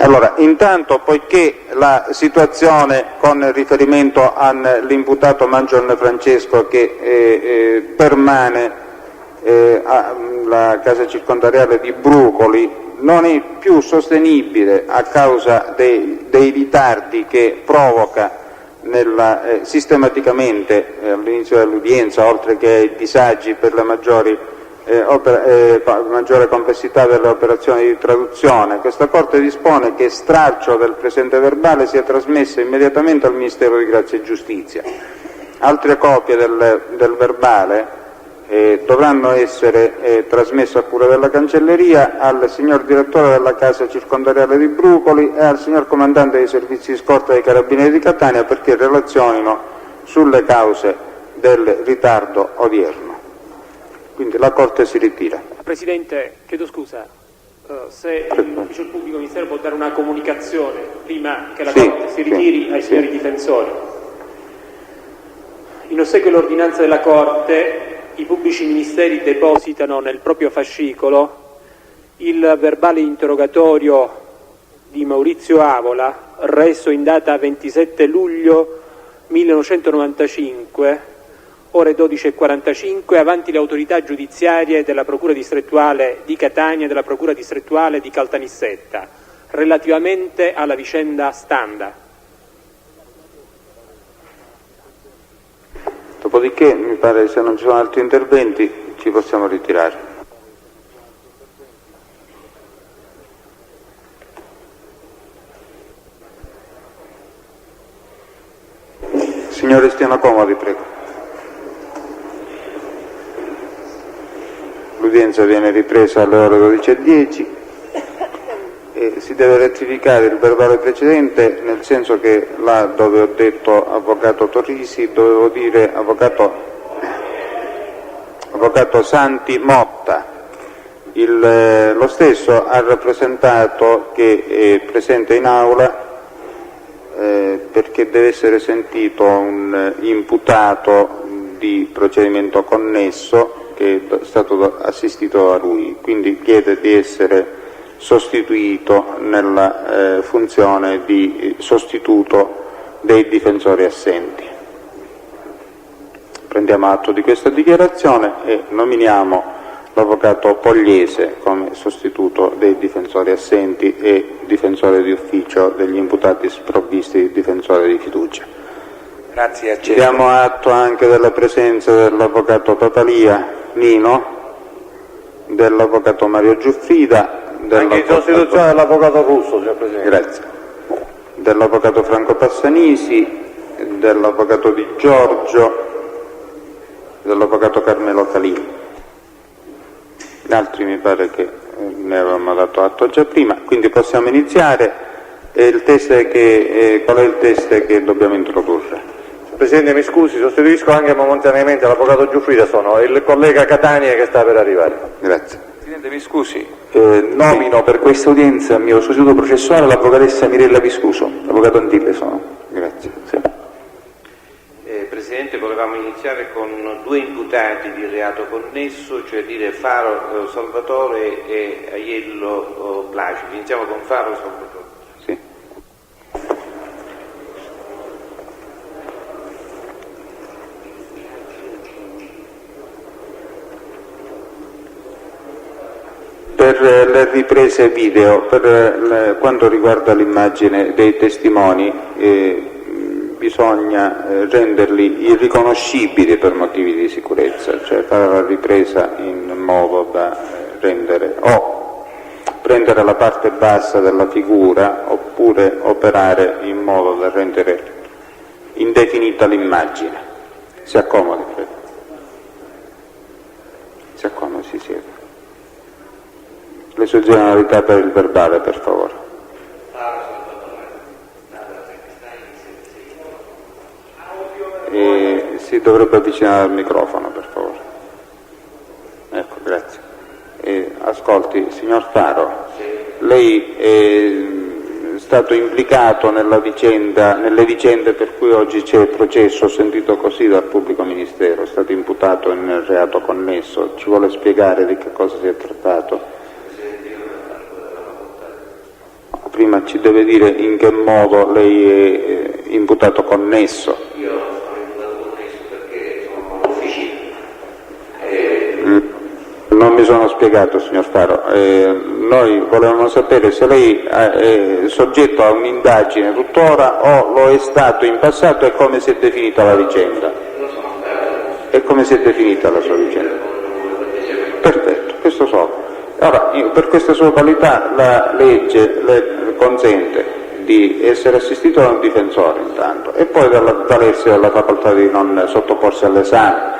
Allora, intanto, poiché la situazione con riferimento all'imputato Mangione Francesco che permane alla casa circondariale di Brucoli non è più sostenibile a causa dei ritardi che provoca sistematicamente all'inizio dell'udienza, oltre che ai disagi per la maggiore complessità delle operazioni di traduzione, questa Corte dispone che stralcio del presente verbale sia trasmessa immediatamente al Ministero di Grazia e Giustizia. Altre copie del verbale dovranno essere trasmesse a cura della Cancelleria al signor Direttore della Casa Circondariale di Brucoli e al signor Comandante dei Servizi di Scorta dei Carabinieri di Catania perché relazionino sulle cause del ritardo odierno. Quindi la Corte si ritira. Presidente, chiedo scusa, se l'Ufficio del Pubblico Ministero può dare una comunicazione prima che la Corte si ritiri ai signori difensori. In ossequio all'ordinanza della Corte, i pubblici ministeri depositano nel proprio fascicolo il verbale interrogatorio di Maurizio Avola, reso in data 27 luglio 1995, ore 12:45, avanti le autorità giudiziarie della Procura distrettuale di Catania e della Procura distrettuale di Caltanissetta, relativamente alla vicenda Standa. Dopodiché, mi pare, se non ci sono altri interventi, ci possiamo ritirare. Signori, stiano comodi, prego. L'udienza viene ripresa alle ore 12:10 e si deve rettificare il verbale precedente, nel senso che là dove ho detto avvocato Torrisi dovevo dire avvocato Santi Motta. Lo stesso ha rappresentato che è presente in aula perché deve essere sentito un imputato di procedimento connesso che è stato assistito a lui, quindi chiede di essere sostituito nella funzione di sostituto dei difensori assenti. Prendiamo atto di questa dichiarazione e nominiamo l'avvocato Pogliese come sostituto dei difensori assenti e difensore di ufficio degli imputati sprovvisti di difensore di fiducia. Grazie, accetto. Diamo atto anche della presenza dell'avvocato Papalia Nino, dell'avvocato Mario Giuffrida, anche in sostituzione dell'avvocato Russo, signor Presidente. Grazie. Dell'avvocato Franco Passanisi, dell'avvocato Di Giorgio, dell'avvocato Carmelo Calini. Gli altri mi pare che ne avevamo dato atto già prima, quindi possiamo iniziare. Qual è il test che dobbiamo introdurre? Presidente, mi scusi, sostituisco anche momentaneamente l'avvocato Giuffrida, sono il collega Catania che sta per arrivare. Grazie. Presidente, mi scusi, nomino per questa udienza mio sostituto processuale l'avvocatessa Mirella Viscuso, l'avvocato Antille sono. Grazie. Sì. Presidente, volevamo iniziare con due imputati di reato connesso, cioè dire Faro Salvatore e Aiello Placido. Iniziamo con Faro Salvatore. Sì. Per le riprese video, per quanto riguarda l'immagine dei testimoni, bisogna renderli irriconoscibili per motivi di sicurezza, cioè fare la ripresa in modo da rendere o prendere la parte bassa della figura oppure operare in modo da rendere indefinita l'immagine. Si accomodi, prego. Si accomodi, si siede. Le sue generalità per il verbale, per favore. Si dovrebbe avvicinare al microfono, per favore. Ecco, grazie. Ascolti, signor Faro, lei è stato implicato nelle vicende per cui oggi c'è il processo, sentito così dal pubblico ministero, è stato imputato in reato connesso. Ci vuole spiegare di che cosa si è trattato? prima ci deve dire in che modo lei è imputato connesso. Io sono imputato connesso perché sono ufficino. Non mi sono spiegato, signor Faro. Noi volevamo sapere se lei è soggetto a un'indagine tuttora o lo è stato in passato e come si è definita la vicenda. Non sono stato. E come si è definita la sua vicenda? Perfetto, questo so. Ora, per questa sua qualità la legge le consente di essere assistito da un difensore intanto e poi dall'avvalersi della facoltà di non sottoporsi all'esame.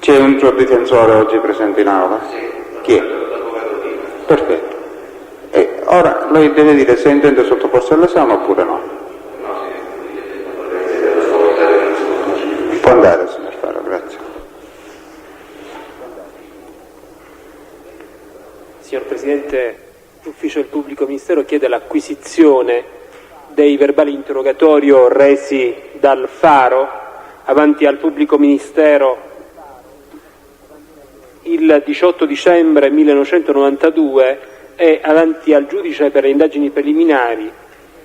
C'è un suo difensore oggi presente in aula? Sì. Chi è? L'avvocato Dima. Perfetto. E ora lei deve dire se intende sottoporsi all'esame oppure no. No, sì. Può andare, signor Faro, grazie. Signor Presidente, l'Ufficio del Pubblico Ministero chiede l'acquisizione dei verbali interrogatorio resi dal Faro avanti al Pubblico Ministero il 18 dicembre 1992 e avanti al giudice per le indagini preliminari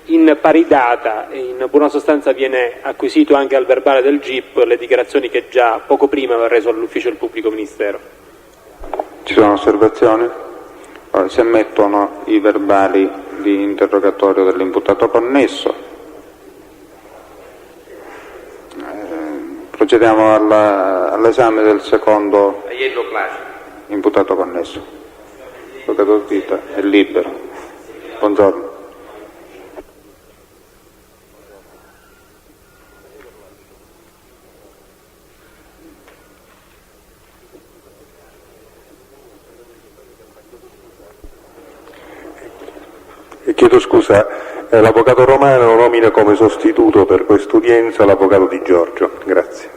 in pari data, e in buona sostanza viene acquisito anche al verbale del GIP le dichiarazioni che già poco prima aveva reso all'Ufficio del Pubblico Ministero. Ci sono osservazioni? Allora, si ammettono i verbali di interrogatorio dell'imputato connesso. Procediamo all'esame del secondo Aiello Placido. imputato connesso. Avvocato Vita è libero. Buongiorno. Chiedo scusa, l'avvocato Romano nomina come sostituto per quest'udienza l'avvocato Di Giorgio. Grazie.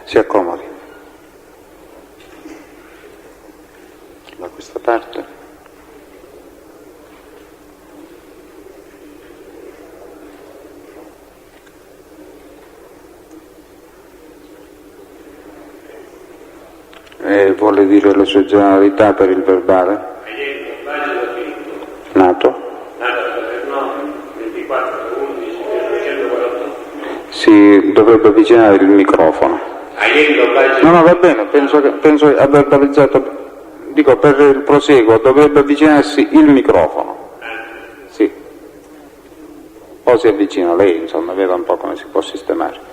Si accomodi. Da questa parte. Vuole dire le sue generalità per il verbale? Nato? 24/11/1948. Si dovrebbe avvicinare il microfono. Aiello Placido. No, va bene, penso che ha verbalizzato. Dico, per il proseguo dovrebbe avvicinarsi il microfono. Sì. O si avvicina lei, insomma, veda un po' come si può sistemare.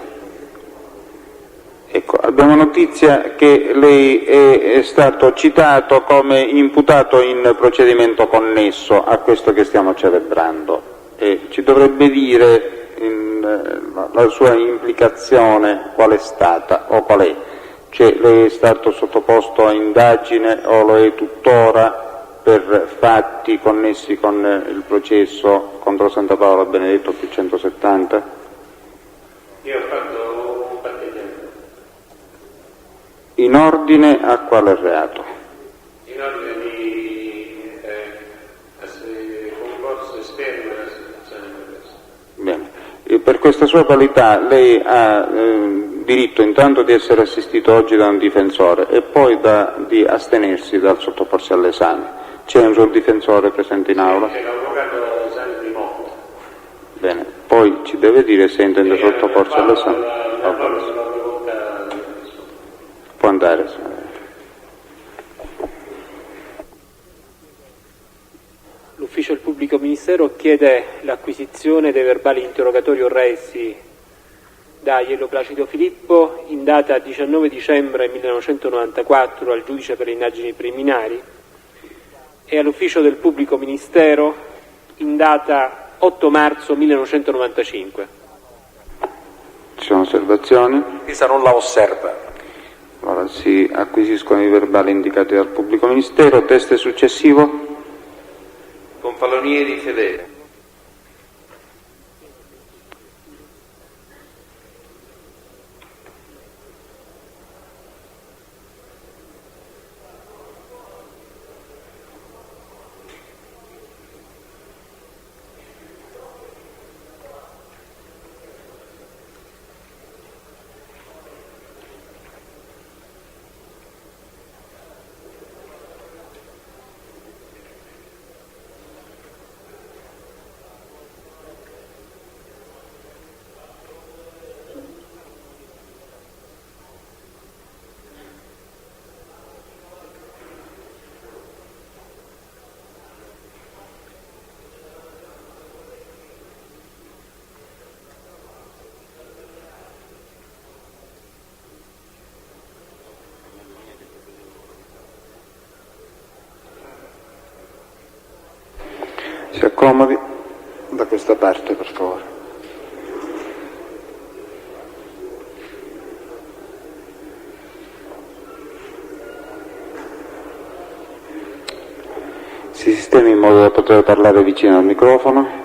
Ecco, abbiamo notizia che lei è stato citato come imputato in procedimento connesso a questo che stiamo celebrando e ci dovrebbe dire la sua implicazione qual è stata o qual è. Cioè, lei è stato sottoposto a indagine o lo è tuttora per fatti connessi con il processo contro Santa Paola Benedetto più 170? Io ho fatto un patteggiamento. In ordine a quale reato? In ordine di concorso esterno all'associazione progresso. Bene. E per questa sua qualità lei ha diritto intanto di essere assistito oggi da un difensore e poi di astenersi dal sottoporsi all'esame. C'è un suo difensore presente in aula? C'è l'avvocato Sandri Motta. Bene, poi ci deve dire se intende sottoporsi all'esame. Può andare, signore. L'Ufficio del Pubblico Ministero chiede l'acquisizione dei verbali interrogatorio resi da Aiello Placido Filippo in data 19 dicembre 1994 al giudice per le indagini preliminari e all'Ufficio del Pubblico Ministero in data 8 marzo 1995. Ci sono osservazioni? Questa non la osserva. Allora si acquisiscono i verbali indicati dal Pubblico Ministero. Testo successivo? Confalonieri Fedele. Si accomodi da questa parte, per favore. Si sistemi in modo da poter parlare vicino al microfono.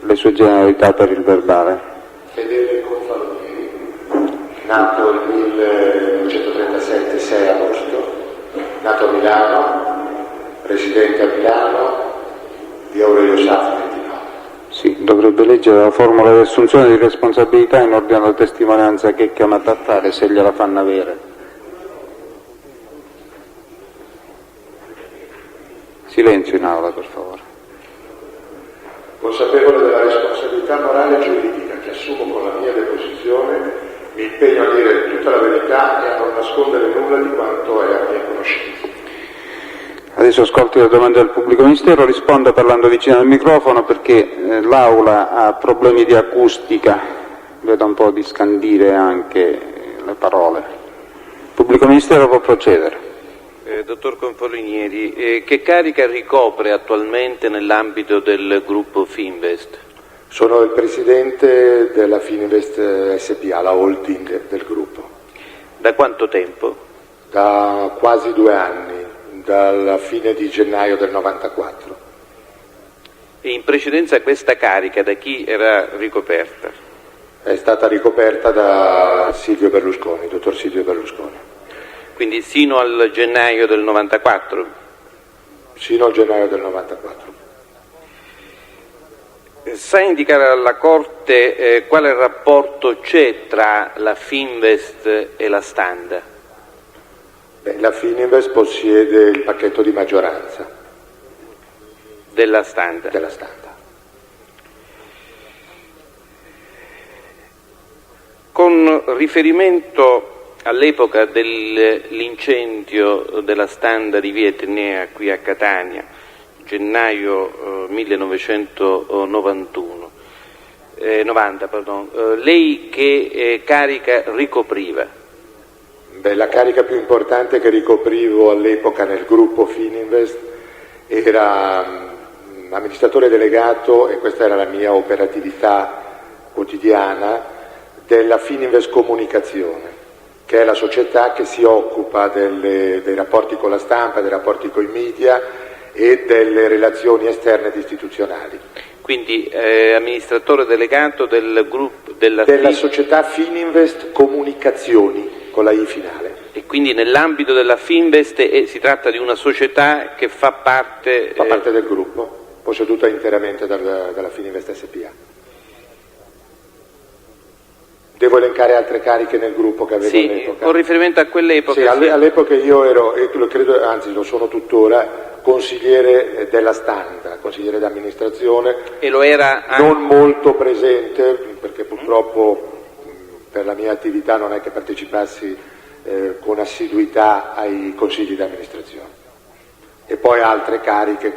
Le sue generalità per il verbale. Fedele Confalonieri, nato il 1937, 6 agosto, nato a Milano, residente a Milano, di Aurelio Saffi 29. Sì, dovrebbe leggere la formula di assunzione di responsabilità in ordine alla testimonianza che è chiamata a fare, se gliela fanno avere. Silenzio in aula, per favore. Consapevole della responsabilità morale e giuridica che assumo con la mia deposizione, mi impegno a dire tutta la verità e a non nascondere nulla di quanto è a mia conoscenza. Adesso ascolti le domande del pubblico ministero, risponda parlando vicino al microfono perché l'aula ha problemi di acustica, vedo un po' di scandire anche le parole. Il pubblico ministero può procedere. Dottor Confalonieri, che carica ricopre attualmente nell'ambito del gruppo Fininvest? Sono il presidente della Fininvest SPA, la holding del gruppo. Da quanto tempo? Da quasi 2 anni, dalla fine di gennaio del 94. E in precedenza questa carica da chi era ricoperta? È stata ricoperta da Silvio Berlusconi, dottor Silvio Berlusconi. Quindi sino al gennaio del 94? Sino al gennaio del 94. Sa indicare alla Corte quale rapporto c'è tra la Fininvest e la Standa? La Fininvest possiede il pacchetto di maggioranza della Standa. della Standa. Con riferimento all'epoca dell'incendio della Standa di via Etnea qui a Catania, gennaio 1990, lei che carica ricopriva? La carica più importante che ricoprivo all'epoca nel gruppo Fininvest era amministratore delegato, e questa era la mia operatività quotidiana, della Fininvest Comunicazione, che è la società che si occupa dei rapporti con la stampa, dei rapporti con i media e delle relazioni esterne ed istituzionali. Quindi amministratore delegato del gruppo della società Fininvest Comunicazioni, con la I finale. E quindi nell'ambito della Fininvest si tratta di una società che fa parte del gruppo, posseduta interamente dalla Fininvest SPA. Devo elencare altre cariche nel gruppo che avevo all'epoca? Con riferimento a quell'epoca. Sì, all'epoca io ero, e credo, anzi lo sono tuttora, consigliere della Standa, consigliere d'amministrazione. E lo era anche... Non molto presente, perché purtroppo per la mia attività non è che partecipassi con assiduità ai consigli d'amministrazione. E poi altre cariche,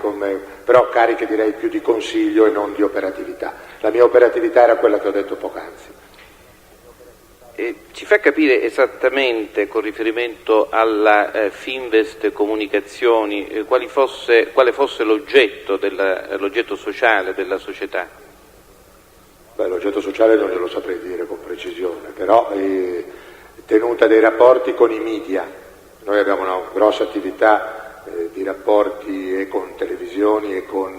però cariche direi più di consiglio e non di operatività. La mia operatività era quella che ho detto poc'anzi. Ci fa capire esattamente, con riferimento alla Fininvest Comunicazioni, quale fosse l'oggetto sociale della società? L'oggetto sociale non glielo saprei dire con precisione, però tenuta dei rapporti con i media. Noi abbiamo una grossa attività di rapporti e con televisioni e con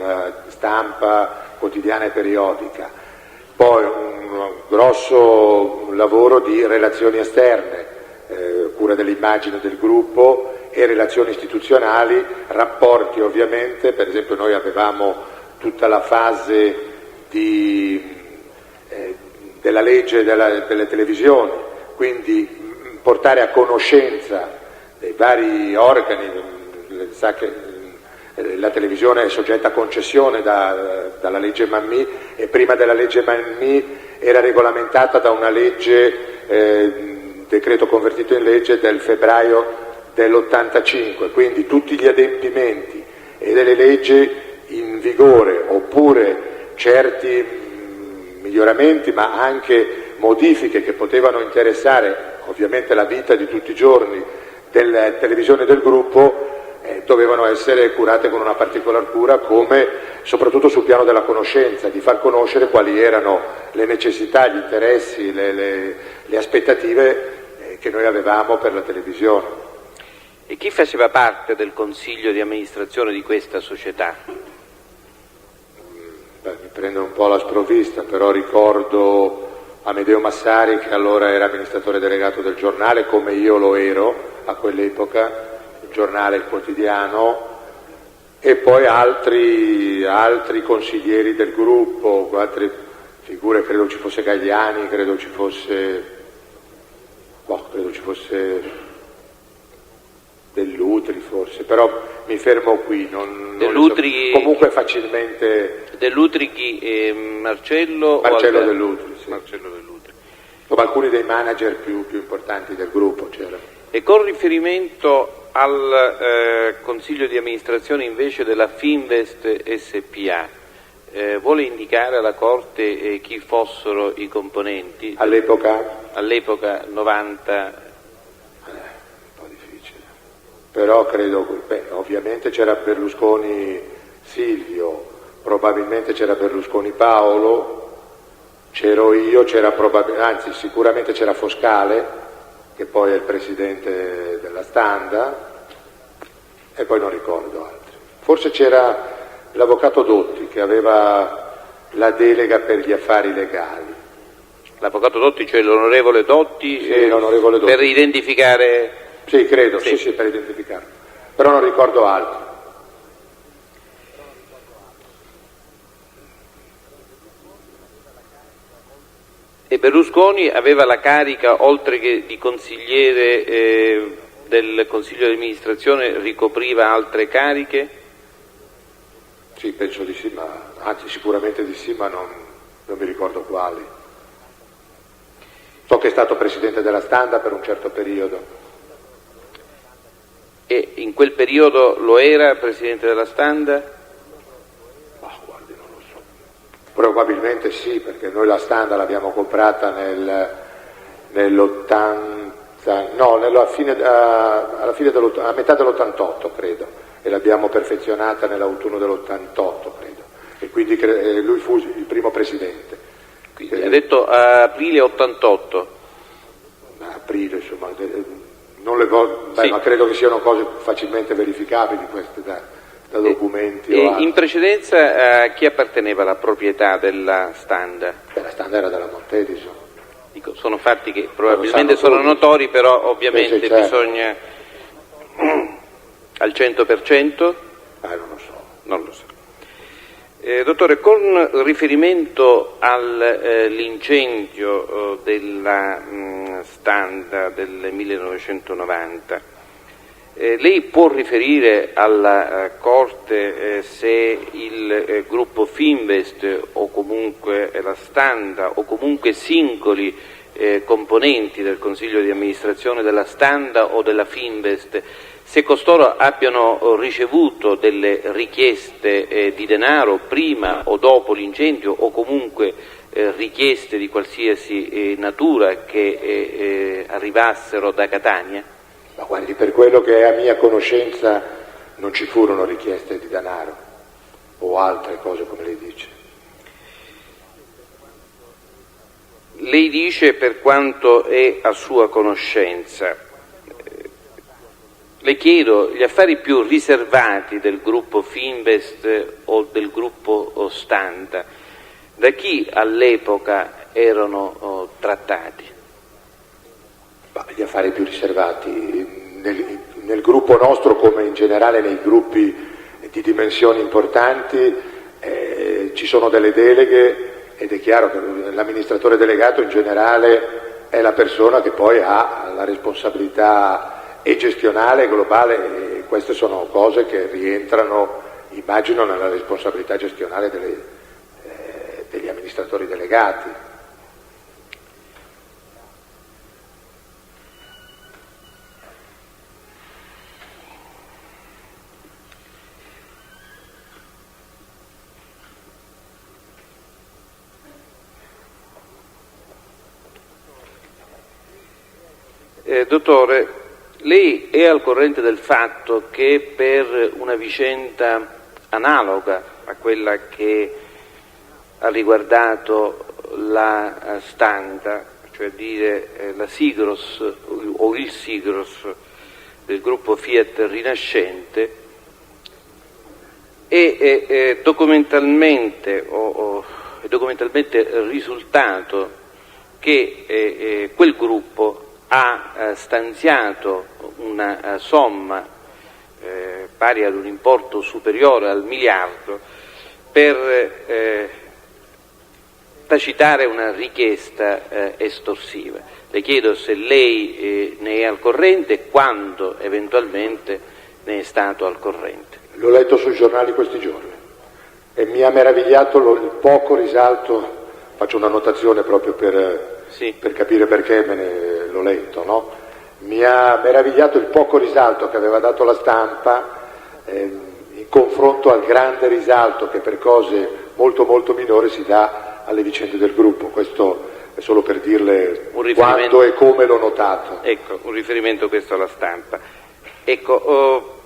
stampa quotidiana e periodica. Poi un grosso lavoro di relazioni esterne, cura dell'immagine del gruppo e relazioni istituzionali, rapporti ovviamente, per esempio noi avevamo tutta la fase della legge delle televisioni, quindi portare a conoscenza dei vari organi, sa che la televisione è soggetta a concessione dalla legge Mammì, e prima della legge Mammì era regolamentata da una legge, decreto convertito in legge del febbraio dell'85, quindi tutti gli adempimenti e delle leggi in vigore, oppure certi miglioramenti ma anche modifiche che potevano interessare ovviamente la vita di tutti i giorni della televisione del gruppo, dovevano essere curate con una particolare cura, come soprattutto sul piano della conoscenza, di far conoscere quali erano le necessità, gli interessi, le aspettative che noi avevamo per la televisione. E chi faceva parte del consiglio di amministrazione di questa società? Mi prende un po' la sprovvista, però ricordo Amedeo Massari, che allora era amministratore delegato del giornale, come io lo ero a quell'epoca, il giornale, il quotidiano, e poi altri consiglieri del gruppo, altre figure, credo ci fosse Gagliani, credo ci fosse Dell'Utri forse, però mi fermo qui, Dell'Utri, comunque facilmente. Dell'Utri chi? Marcello Dell'Utri, sì. Marcello Dell'Utri. Come alcuni dei manager più importanti del gruppo c'era. E con riferimento al consiglio di amministrazione invece della Fininvest SpA, vuole indicare alla Corte chi fossero i componenti? All'epoca 90. Però credo, ovviamente c'era Berlusconi Silvio, probabilmente c'era Berlusconi Paolo, c'ero io, sicuramente c'era Foscale, che poi è il presidente della Standa, e poi non ricordo altri. Forse c'era l'avvocato Dotti, che aveva la delega per gli affari legali. L'avvocato Dotti, cioè l'onorevole Dotti? Sì, l'onorevole Dotti. Per identificare... Sì, credo, sì, per identificarlo. Però non ricordo altro. E Berlusconi aveva la carica, oltre che di consigliere del Consiglio di amministrazione, ricopriva altre cariche? Sì, penso di sì, anzi sicuramente di sì, ma non mi ricordo quali. So che è stato presidente della Standa per un certo periodo. E in quel periodo lo era presidente della Standa? Guardi, non lo so. Probabilmente sì, perché noi la Standa l'abbiamo comprata a metà dell'88 credo, e l'abbiamo perfezionata nell'autunno dell'88 credo, e quindi lui fu il primo presidente. Quindi ha detto aprile 88? Aprile, insomma, sì. Ma credo che siano cose facilmente verificabili queste da documenti. In precedenza a chi apparteneva la proprietà della Standa? La Standa era della Montedison. Dico, sono fatti che probabilmente sono notori, però ovviamente sì, certo. Bisogna al 100%? Non lo so. Non lo so. Dottore, con riferimento all'incendio della Standa del 1990, lei può riferire alla Corte se il gruppo Fininvest o comunque la Standa o comunque singoli componenti del Consiglio di amministrazione della Standa o della Fininvest, se costoro abbiano ricevuto delle richieste di denaro prima o dopo l'incendio, o comunque richieste di qualsiasi natura che arrivassero da Catania? Ma guardi, per quello che è a mia conoscenza non ci furono richieste di denaro o altre cose come lei dice. Lei dice per quanto è a sua conoscenza. Le chiedo, gli affari più riservati del gruppo Fininvest o del gruppo Standa, da chi all'epoca erano trattati? Gli affari più riservati nel gruppo nostro, come in generale nei gruppi di dimensioni importanti, ci sono delle deleghe, ed è chiaro che l'amministratore delegato in generale è la persona che poi ha la responsabilità e gestionale globale, e queste sono cose che rientrano, immagino, nella responsabilità gestionale degli amministratori delegati. Dottore, lei è al corrente del fatto che per una vicenda analoga a quella che ha riguardato la Standa, cioè dire la Sigros o il Sigros del gruppo Fiat Rinascente, è documentalmente risultato che quel gruppo ha stanziato una somma pari ad un importo superiore al miliardo per tacitare una richiesta estorsiva. Le chiedo se lei ne è al corrente e quando eventualmente ne è stato al corrente. L'ho letto sui giornali questi giorni e mi ha meravigliato il poco risalto, faccio una notazione proprio per capire perché l'ho letto, no? Mi ha meravigliato il poco risalto che aveva dato la stampa in confronto al grande risalto che per cose molto molto minori si dà alle vicende del gruppo. Questo è solo per dirle quando e come l'ho notato. Ecco, un riferimento questo alla stampa. Ecco,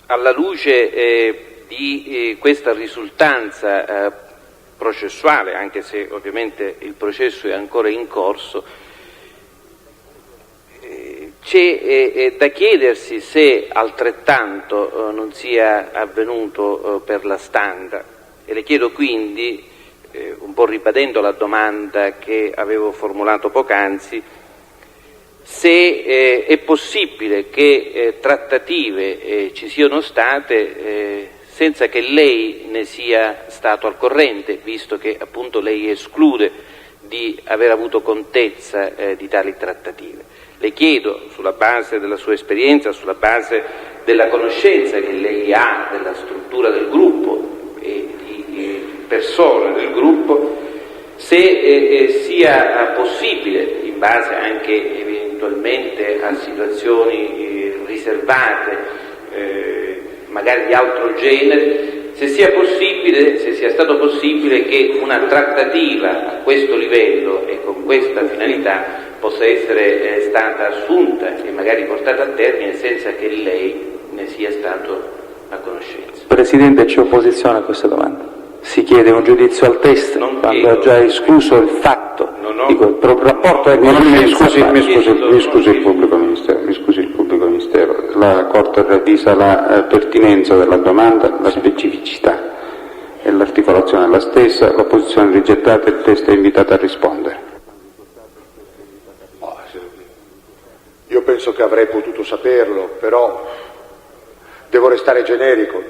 alla luce di questa risultanza processuale, anche se ovviamente il processo è ancora in corso, c'è da chiedersi se altrettanto non sia avvenuto per la Standa, e le chiedo quindi, un po' ribadendo la domanda che avevo formulato poc'anzi, se è possibile che trattative ci siano state senza che lei ne sia stato al corrente, visto che appunto lei esclude di aver avuto contezza di tali trattative. Le chiedo, sulla base della sua esperienza, sulla base della conoscenza che lei ha della struttura del gruppo e di persone del gruppo, se sia possibile, in base anche eventualmente a situazioni riservate, magari di altro genere, se sia stato possibile che una trattativa a questo livello e con questa finalità possa essere stata assunta e magari portata a termine senza che lei ne sia stato a conoscenza. Presidente, c'è opposizione a questa domanda. Si chiede un giudizio al test quando ha già escluso il fatto. Dico, il rapporto è mi scusi il pubblico ministero. La Corte ravvisa la pertinenza della domanda, la specificità e l'articolazione della stessa. L'opposizione rigettata, il test è invitato a rispondere. Io penso che avrei potuto saperlo, però devo restare generico.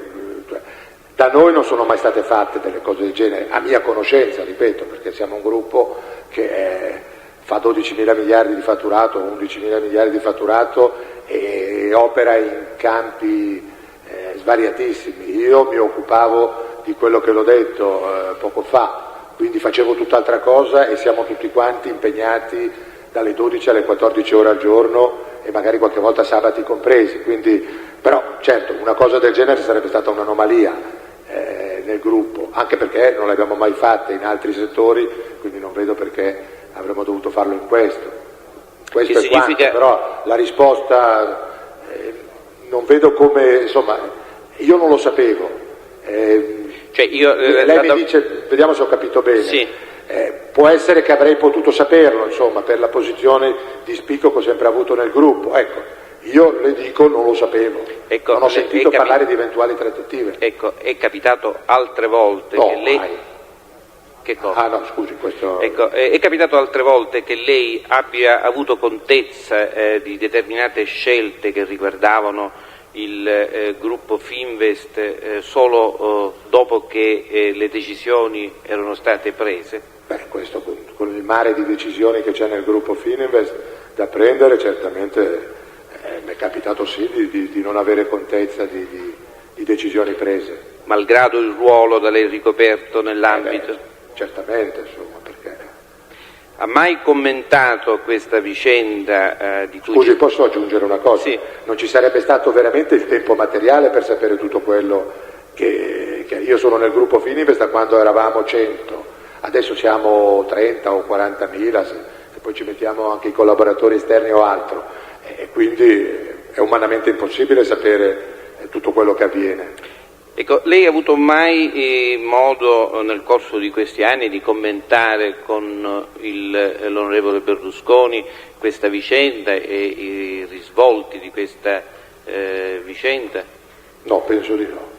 Da noi non sono mai state fatte delle cose del genere, a mia conoscenza, ripeto, perché siamo un gruppo che fa 12.000 miliardi di fatturato, 11.000 miliardi di fatturato e opera in campi svariatissimi. Io mi occupavo di quello che l'ho detto poco fa, quindi facevo tutt'altra cosa e siamo tutti quanti impegnati dalle 12 alle 14 ore al giorno e magari qualche volta sabati compresi, quindi, però certo una cosa del genere sarebbe stata un'anomalia nel gruppo, anche perché non l'abbiamo mai fatta in altri settori, quindi non vedo perché avremmo dovuto farlo in questo. Questo è quanto, però la risposta non vedo come, insomma, io non lo sapevo. Lei mi dice, vediamo se ho capito bene. Sì. Può essere che avrei potuto saperlo, insomma, per la posizione di spicco che ho sempre avuto nel gruppo. Ecco, io le dico non lo sapevo, ecco, non ho sentito parlare di eventuali trattative. Ecco, è capitato altre volte no, che lei... Mai. Che cosa? Ah no, scusi, questo... Ecco, è capitato altre volte che lei abbia avuto contezza di determinate scelte che riguardavano il gruppo Fininvest solo dopo che le decisioni erano state prese? Beh, questo con il mare di decisioni che c'è nel gruppo Fininvest da prendere, certamente mi è capitato sì di non avere contezza di decisioni prese. Malgrado il ruolo da lei ricoperto nell'ambito? Certamente, insomma, perché... Ha mai commentato questa vicenda di cui... Scusi, posso aggiungere una cosa? Sì. Non ci sarebbe stato veramente il tempo materiale per sapere tutto quello che io sono nel gruppo Fininvest da quando eravamo 100, adesso siamo 30 o 40.000, se poi ci mettiamo anche i collaboratori esterni o altro. e quindi è umanamente impossibile sapere tutto quello che avviene. Ecco, lei ha avuto mai modo nel corso di questi anni di commentare con l'onorevole Berlusconi questa vicenda e i risvolti di questa vicenda? No, penso di no.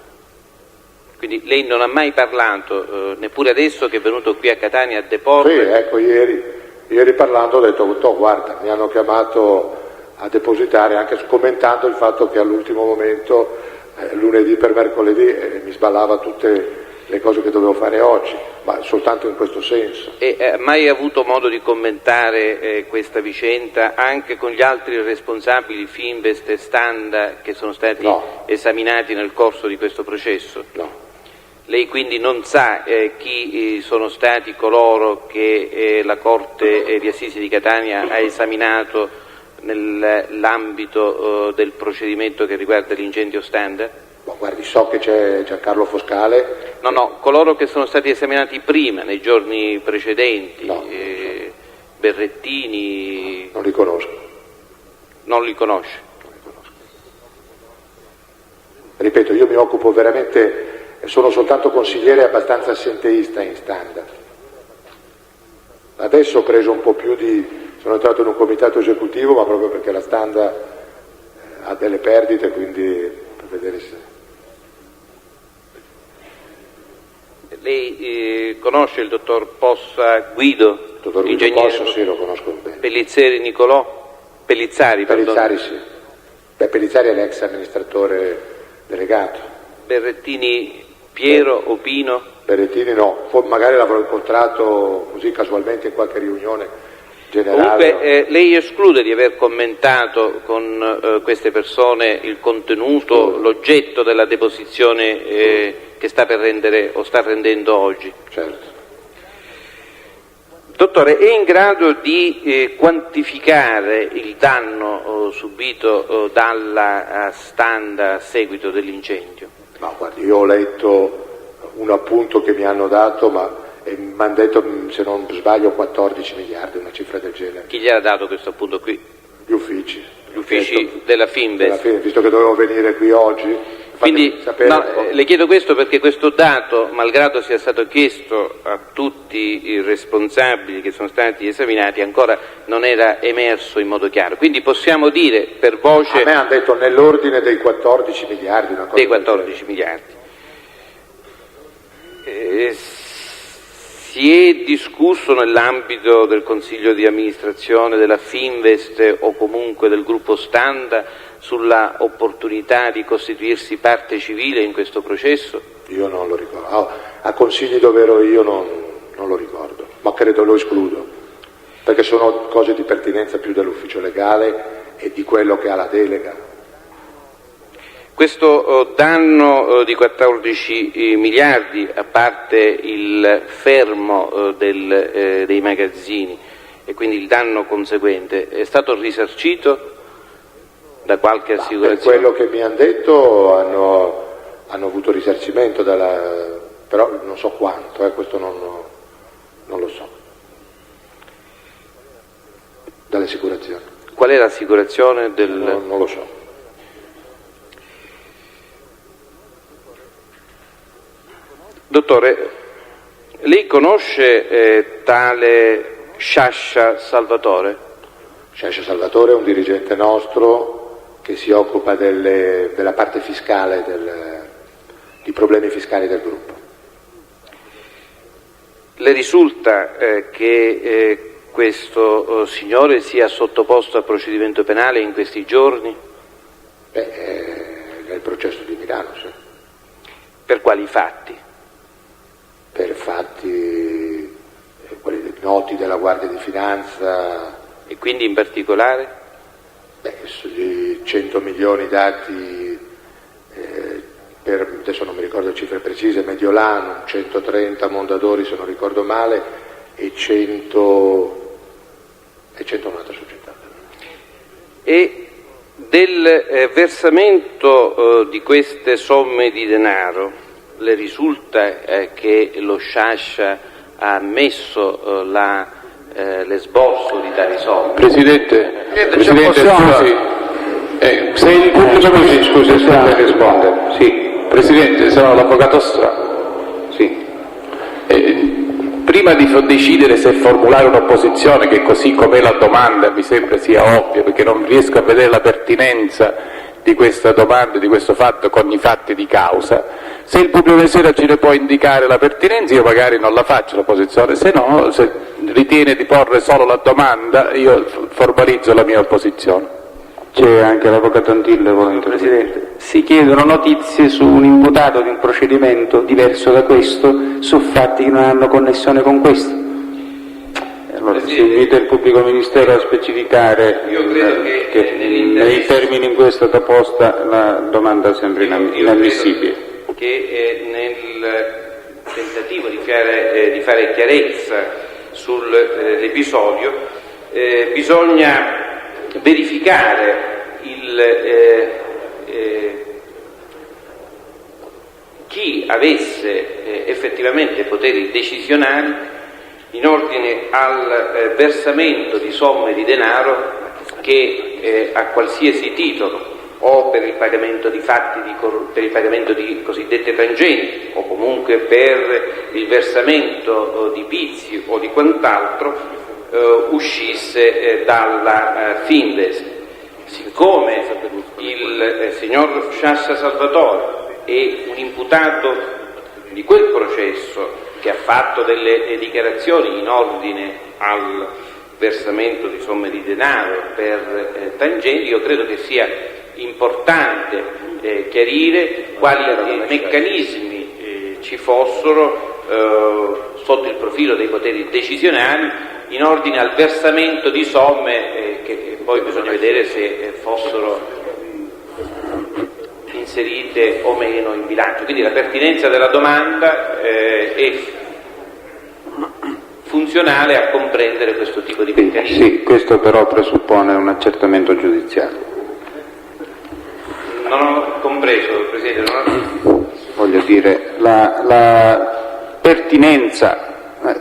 Quindi lei non ha mai parlato, neppure adesso che è venuto qui a Catania a deporre? Sì, ecco, ieri parlando ho detto, guarda, mi hanno chiamato a depositare, anche commentando il fatto che all'ultimo momento, lunedì per mercoledì, mi sballava tutte le cose che dovevo fare oggi, ma soltanto in questo senso. E ha mai avuto modo di commentare questa vicenda anche con gli altri responsabili Fininvest e Standa che sono stati esaminati nel corso di questo processo? No. Lei quindi non sa chi sono stati coloro che la Corte di Assisi di Catania ha esaminato nell'ambito del procedimento che riguarda l'incendio Standa? Guardi, so che c'è Giancarlo Foscale. No, coloro che sono stati esaminati prima, nei giorni precedenti, no. Berrettini... Non li conosco. Non li conosce? Non li conosco. Ripeto, io mi occupo veramente, sono soltanto consigliere abbastanza assenteista in Standa. Adesso ho preso un po' più sono entrato in un comitato esecutivo, ma proprio perché la Standa ha delle perdite, quindi per vedere se... Lei conosce il dottor Possa Guido? Dottor Guido Possa, sì, lo conosco bene. Pellizzari Nicolò? Pellizzari, sì. Pellizzari è l'ex amministratore delegato. Berrettini Piero o Pino? Berrettini no, magari l'avrò incontrato così casualmente in qualche riunione generale. Comunque lei esclude di aver commentato con queste persone il contenuto, l'oggetto della deposizione che sta per rendere o sta rendendo oggi? Certo. Dottore, è in grado di quantificare il danno subito dalla Standa a seguito dell'incendio? Ma guardi, io ho letto un appunto che mi hanno dato, ma mi hanno detto, se non sbaglio, 14 miliardi, una cifra del genere. Chi gli ha dato questo appunto qui? Gli uffici. Gli uffici della Fininvest? Visto che dovevo venire qui oggi. Quindi le chiedo questo perché questo dato, malgrado sia stato chiesto a tutti i responsabili che sono stati esaminati, ancora non era emerso in modo chiaro. Quindi possiamo dire per voce... A me hanno detto nell'ordine dei 14 miliardi. Una cosa dei 14 miliardi. Si è discusso nell'ambito del Consiglio di amministrazione della Fininvest o comunque del gruppo Standa sulla opportunità di costituirsi parte civile in questo processo? Io non lo ricordo. A consigli dove ero io non lo ricordo, ma credo lo escludo, perché sono cose di pertinenza più dell'ufficio legale e di quello che ha la delega. Questo danno di 14 miliardi, a parte il fermo dei magazzini e quindi il danno conseguente, è stato risarcito da qualche assicurazione? Per quello che mi hanno detto hanno avuto risarcimento, però non so quanto, questo non lo so. Dalle assicurazioni. Qual è l'assicurazione del... Non lo so. Dottore, lei conosce tale Sciascia Salvatore? Sciascia Salvatore è un dirigente nostro che si occupa della parte fiscale, di problemi fiscali del gruppo. Le risulta che questo signore sia sottoposto a procedimento penale in questi giorni? È il processo di Milano, sì. Per quali fatti? Per fatti quelli noti della Guardia di Finanza. E quindi in particolare? Sugli 100 milioni dati adesso non mi ricordo le cifre precise, Mediolano, 130 Mondadori se non ricordo male, e 100 un'altra società. E del versamento di queste somme di denaro le risulta che lo Sciascia ha ammesso la l'esborso di tali soldi. Presidente, scusi, se il pubblico scusi, se risponde. Sì, Presidente, sono l'avvocato Sì. Prima di decidere se formulare un'opposizione, che così com'è la domanda mi sembra sia ovvio, perché non riesco a vedere la pertinenza di questa domanda, di questo fatto con i fatti di causa, se il pubblico ministero ci ne può indicare la pertinenza io magari non la faccio l'opposizione, se no, se ritiene di porre solo la domanda io formalizzo la mia opposizione. C'è anche l'avvocato Antille, Presidente. Si chiedono notizie su un imputato di un procedimento diverso da questo, su fatti che non hanno connessione con questo. Allora si invita il pubblico ministero a specificare che nei termini in cui è stata posta la domanda sembra inammissibile. Che nel tentativo di fare chiarezza sull'episodio bisogna verificare chi avesse effettivamente poteri decisionali in ordine al versamento di somme di denaro che a qualsiasi titolo o per il pagamento di per il pagamento di cosiddette tangenti o comunque per il versamento di vizi o di quant'altro uscisse dalla Fides. Siccome il signor Sciascia Salvatore è un imputato di quel processo che ha fatto delle dichiarazioni in ordine al versamento di somme di denaro per tangenti, io credo che sia importante chiarire quali meccanismi ci fossero sotto il profilo dei poteri decisionali in ordine al versamento di somme che poi bisogna vedere se fossero inserite o meno in bilancio. Quindi la pertinenza della domanda è funzionale a comprendere questo tipo di meccanismi. Sì, questo però presuppone un accertamento giudiziario. Non ho compreso, Presidente. Voglio dire, la pertinenza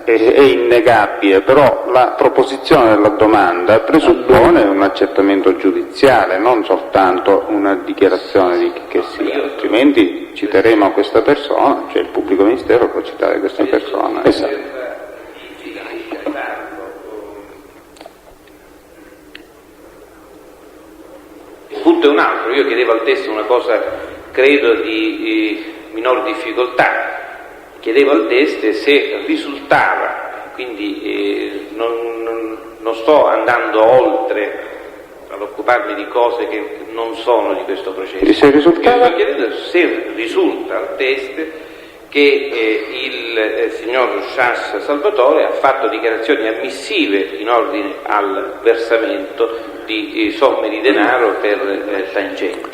è innegabile, però la proposizione della domanda presuppone un accertamento giudiziale, non soltanto una dichiarazione di che sia, altrimenti citeremo questa persona, cioè il pubblico ministero può citare questa persona. Esatto. Il punto è un altro, io chiedevo al testo una cosa credo di minor difficoltà. Chiedevo al test se risultava, quindi non sto andando oltre ad occuparmi di cose che non sono di questo processo. Se risultava? Sto chiedendo se risulta al test che il signor Sciascia Salvatore ha fatto dichiarazioni ammissive in ordine al versamento di somme di denaro per tangenti.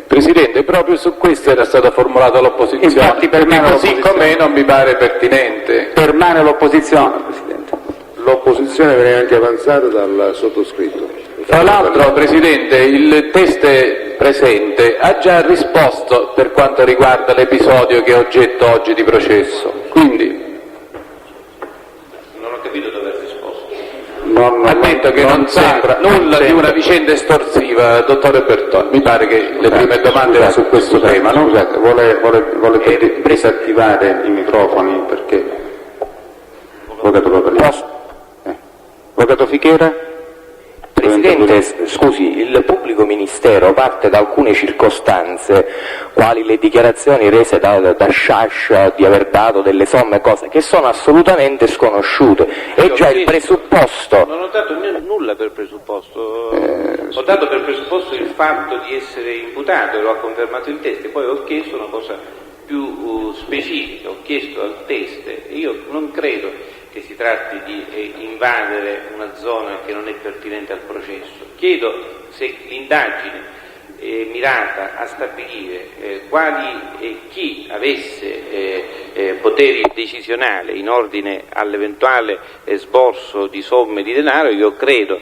Presidente, proprio su questo era stata formulata l'opposizione. Infatti permane così com'è non mi pare pertinente. Permane l'opposizione, Presidente. L'opposizione viene anche avanzata dal sottoscritto. Tra l'altro, Presidente, il test presente ha già risposto per quanto riguarda l'episodio che è oggetto oggi di processo. Quindi Non ho capito dove ha risposto. ha detto che non sembra nulla di una vicenda estorsiva, dottore Bertone. Mi pare che le prime domande erano su questo tema, no? Scusate, vuole disattivare i microfoni perché... Avvocato Fichera? Presidente, scusi, il pubblico ministero parte da alcune circostanze, quali le dichiarazioni rese da Sciascia di aver dato delle somme, cose che sono assolutamente sconosciute. È già il presupposto. Non ho dato nulla per presupposto, ho dato per presupposto il fatto di essere imputato e lo ha confermato il test, poi ho chiesto una cosa più specifica, ho chiesto al test, io non credo che si tratti di invadere una zona che non è pertinente al processo. Chiedo se l'indagine è mirata a stabilire quali e chi avesse poteri decisionali in ordine all'eventuale esborso di somme di denaro. Io credo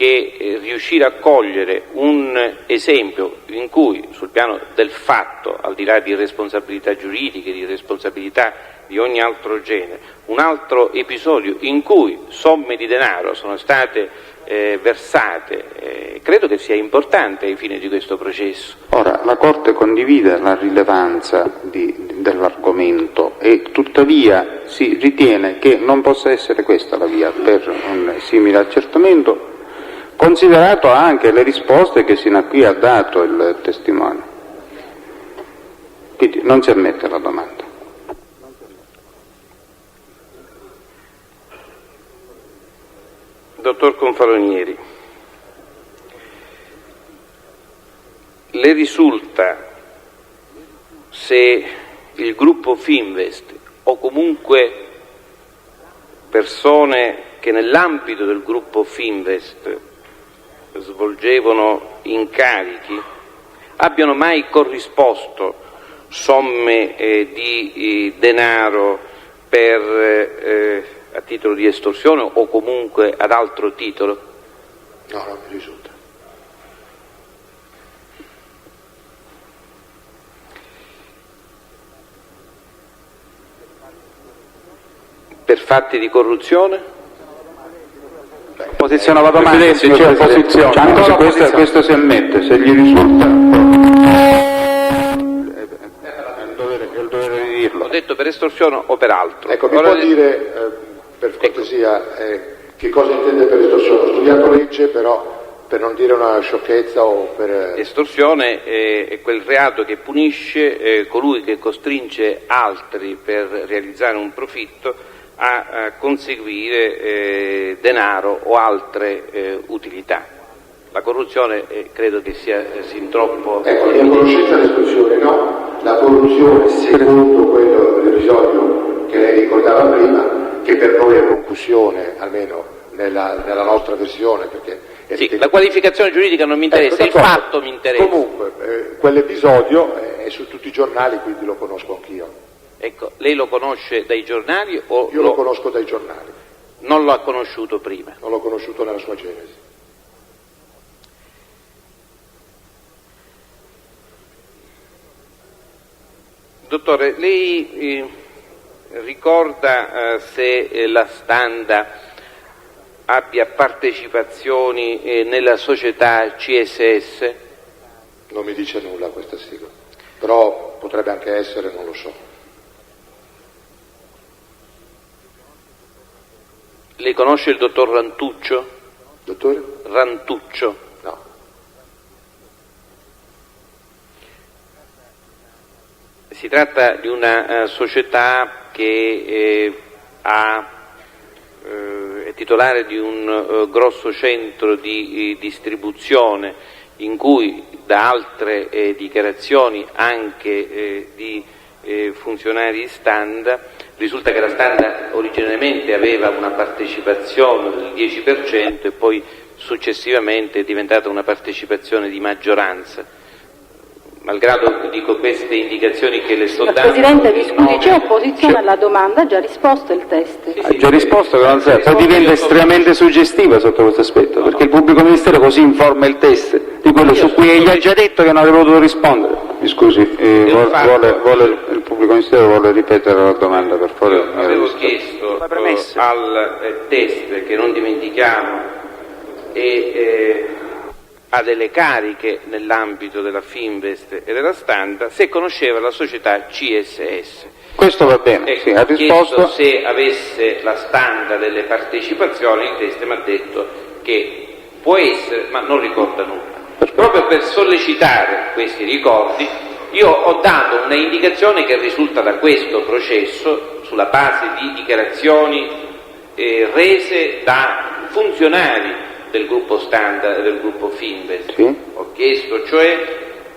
che riuscire a cogliere un esempio in cui sul piano del fatto, al di là di responsabilità giuridiche, di responsabilità di ogni altro genere, un altro episodio in cui somme di denaro sono state versate, credo che sia importante ai fini di questo processo. Ora, la Corte condivide la rilevanza dell'argomento e tuttavia si ritiene che non possa essere questa la via per un simile accertamento, considerato anche le risposte che sino a qui ha dato il testimone. Quindi non si ammette la domanda. Dottor Confalonieri, le risulta se il gruppo Fininvest o comunque persone che nell'ambito del gruppo Fininvest svolgevano incarichi abbiano mai corrisposto somme di denaro per a titolo di estorsione o comunque ad altro titolo? No, non mi risulta. Per fatti di corruzione? Posiziona la domanda, Presidente, c'è opposizione. Ancora questo si ammette, se gli risulta è il dovere di dirlo. Ho detto per estorsione o per altro. Ecco, mi può dire, per cortesia, che cosa intende per estorsione? Ho studiato legge, però per non dire una sciocchezza o per... Estorsione è quel reato che punisce colui che costringe altri per realizzare un profitto a conseguire denaro o altre utilità. La corruzione credo che sia sin troppo... Ecco, in conoscenza dell'estorsione no, la corruzione secondo l'episodio che lei ricordava prima, che per noi è concussione, almeno nella nostra versione, perché... Sì, la qualificazione giuridica non mi interessa, il fatto mi interessa. Comunque, quell'episodio è su tutti i giornali, quindi lo conosco anch'io. Ecco, lei lo conosce dai giornali o... Io lo conosco dai giornali. Non lo ha conosciuto prima? Non l'ho conosciuto nella sua genesi. Dottore, lei ricorda se la Standa abbia partecipazioni nella società CSS? Non mi dice nulla questa sigla, però potrebbe anche essere, non lo so. Lei conosce il dottor Rantuccio? Dottore? Rantuccio. No. Si tratta di una società che è titolare di un grosso centro di distribuzione in cui da altre dichiarazioni anche di funzionari Standa risulta che la Standa originariamente aveva una partecipazione del 10% e poi successivamente è diventata una partecipazione di maggioranza. Malgrado dico queste indicazioni che le sto dando... Presidente, mi scusi, c'è opposizione alla domanda? Ha già risposto il test? Ha già risposto che non serve, poi diventa estremamente suggestiva sotto questo aspetto, perché il pubblico ministero così informa il test di quello su cui egli ha già detto che non avrebbe potuto rispondere. Mi scusi, il pubblico ministero vuole ripetere la domanda, per favore. Io avevo chiesto al test, che non dimentichiamo, ha delle cariche nell'ambito della Fininvest e della Standa, se conosceva la società CSS. Questo va bene, sì, ha risposto. Se avesse la Standa delle partecipazioni, il test mi ha detto che può essere, ma non ricorda nulla. Proprio per sollecitare questi ricordi, io ho dato una indicazione che risulta da questo processo, sulla base di dichiarazioni rese da funzionari del gruppo Standa e del gruppo Fininvest. Sì. Ho chiesto cioè,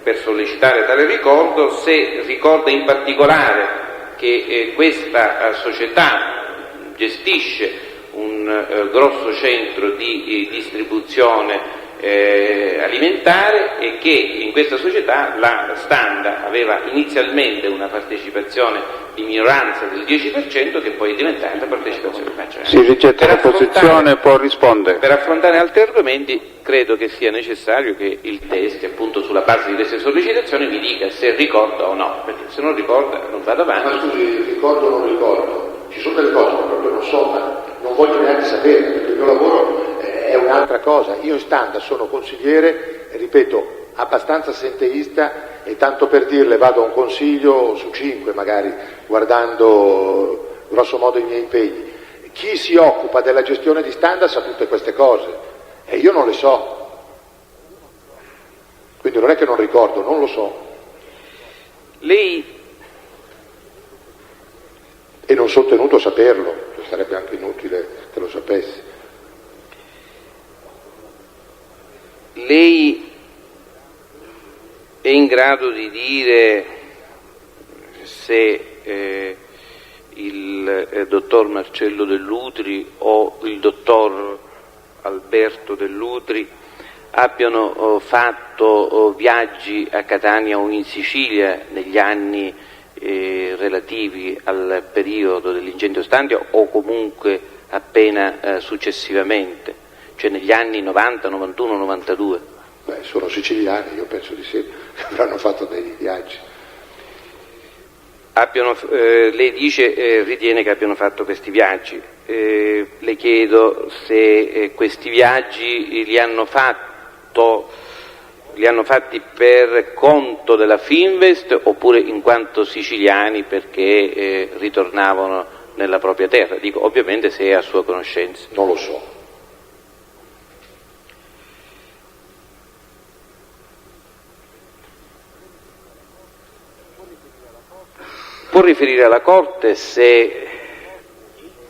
per sollecitare tale ricordo, se ricorda in particolare che questa società gestisce un grosso centro di distribuzione alimentare, e che in questa società la Standa aveva inizialmente una partecipazione di minoranza del 10% che poi è diventata partecipazione maggiore. Si rigetta la posizione, può rispondere. Per affrontare altri argomenti credo che sia necessario che il test, appunto sulla base di queste sollecitazioni, mi dica se ricorda o no, perché se non ricorda non vado avanti. Ma scusi, ricordo o non ricordo? Ci sono delle cose che proprio non so, ma non voglio neanche sapere, perché il mio lavoro è un'altra cosa. Io in Standa sono consigliere, ripeto, abbastanza assenteista, e tanto per dirle vado a un consiglio su 5 magari, guardando grosso modo i miei impegni. Chi si occupa della gestione di Standa sa tutte queste cose e io non le so, quindi non è che non ricordo, non lo so. Lei, e non sono tenuto a saperlo, sarebbe anche inutile che lo sapessi. Lei è in grado di dire se il dottor Marcello Dell'Utri o il dottor Alberto Dell'Utri abbiano fatto viaggi a Catania o in Sicilia negli anni relativi al periodo dell'incendio Standa, o comunque appena successivamente, cioè negli anni 90, 91, 92? Beh, sono siciliani, io penso di sì, avranno fatto dei viaggi. Lei dice, ritiene che abbiano fatto questi viaggi. Le chiedo se questi viaggi li hanno fatti per conto della Fininvest oppure in quanto siciliani perché ritornavano nella propria terra. Dico, ovviamente, se è a sua conoscenza. Non lo so. Può riferire alla Corte se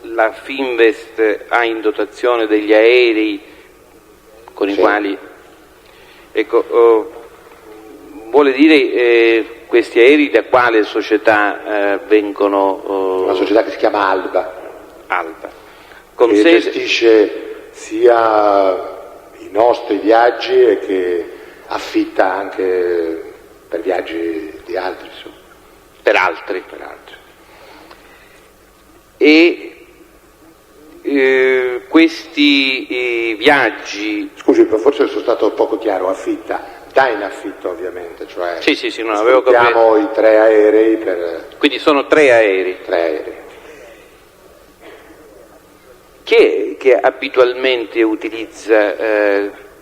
la Fininvest ha in dotazione degli aerei con i quali... Ecco, vuole dire questi aerei da quale società vengono? Una società che si chiama Alba. Alba. Che gestisce sia i nostri viaggi e che affitta anche per viaggi di altri, insomma. Per altri. E questi viaggi... Scusi, forse sono stato poco chiaro. Affitta, dà in affitto ovviamente, cioè sì, non avevo capito. Abbiamo i 3 aerei per... Quindi sono 3 aerei. 3 aerei. Che abitualmente utilizza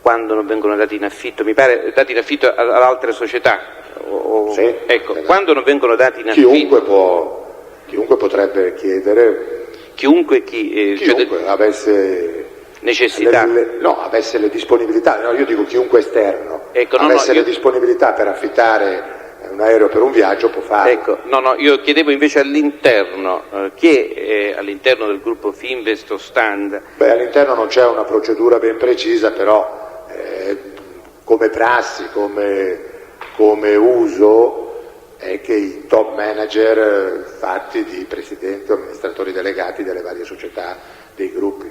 quando non vengono dati in affitto? Mi pare dati in affitto ad altre società. Sì, ecco, quando non vengono dati in affitto... Chiunque potrebbe chiedere... Chiunque avesse necessità. Avesse le disponibilità, no, io dico chiunque esterno, ecco, le disponibilità per affittare un aereo per un viaggio può farlo. Ecco, io chiedevo invece all'interno, chi è all'interno del gruppo Fininvest o Standa? Beh, all'interno non c'è una procedura ben precisa, però come prassi, come uso, è che i top manager fatti di presidenti o amministratori delegati delle varie società dei gruppi,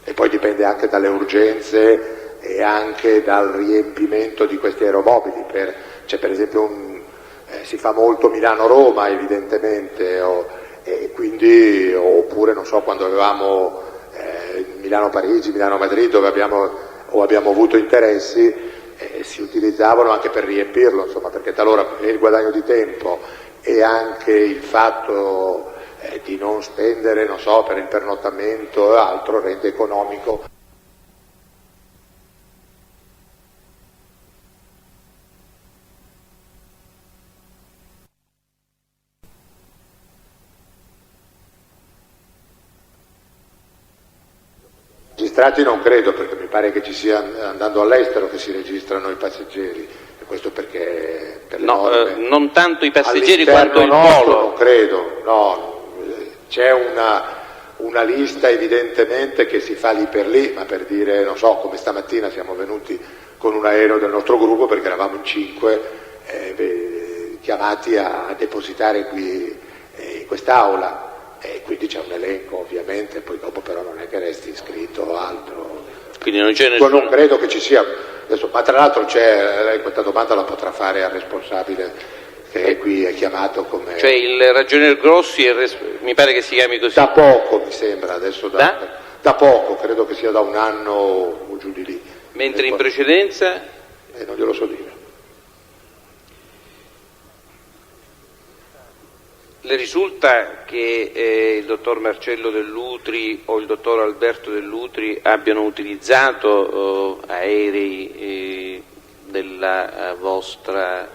e poi dipende anche dalle urgenze e anche dal riempimento di questi aeromobili. C'è per esempio si fa molto Milano-Roma evidentemente, e quindi, oppure non so, quando avevamo Milano-Parigi, Milano-Madrid, dove abbiamo avuto interessi, si utilizzavano anche per riempirlo, insomma, perché talora il guadagno di tempo e anche il fatto di non spendere, non so, per il pernottamento e altro rende economico. Registrati non credo, perché mi pare che ci sia andando all'estero che si registrano i passeggeri, e questo perché per le norme, non tanto i passeggeri quanto il nostro volo. Non credo, no, c'è una lista evidentemente che si fa lì per lì, ma per dire, non so, come stamattina siamo venuti con un aereo del nostro gruppo perché eravamo in 5 chiamati a depositare qui in quest'aula. E quindi c'è un elenco ovviamente, poi dopo però non è che resti iscritto o altro. Quindi non c'è nessuno... Non credo che ci sia, Adesso, ma tra l'altro lei questa domanda la potrà fare al responsabile che è qui, è chiamato come... Cioè il ragionier Grossi, mi pare che si chiami così. Da poco mi sembra, adesso da poco, credo che sia da un anno o giù di lì. Mentre in precedenza? Non glielo so dire. Le risulta che il dottor Marcello Dell'Utri o il dottor Alberto Dell'Utri abbiano utilizzato aerei della vostra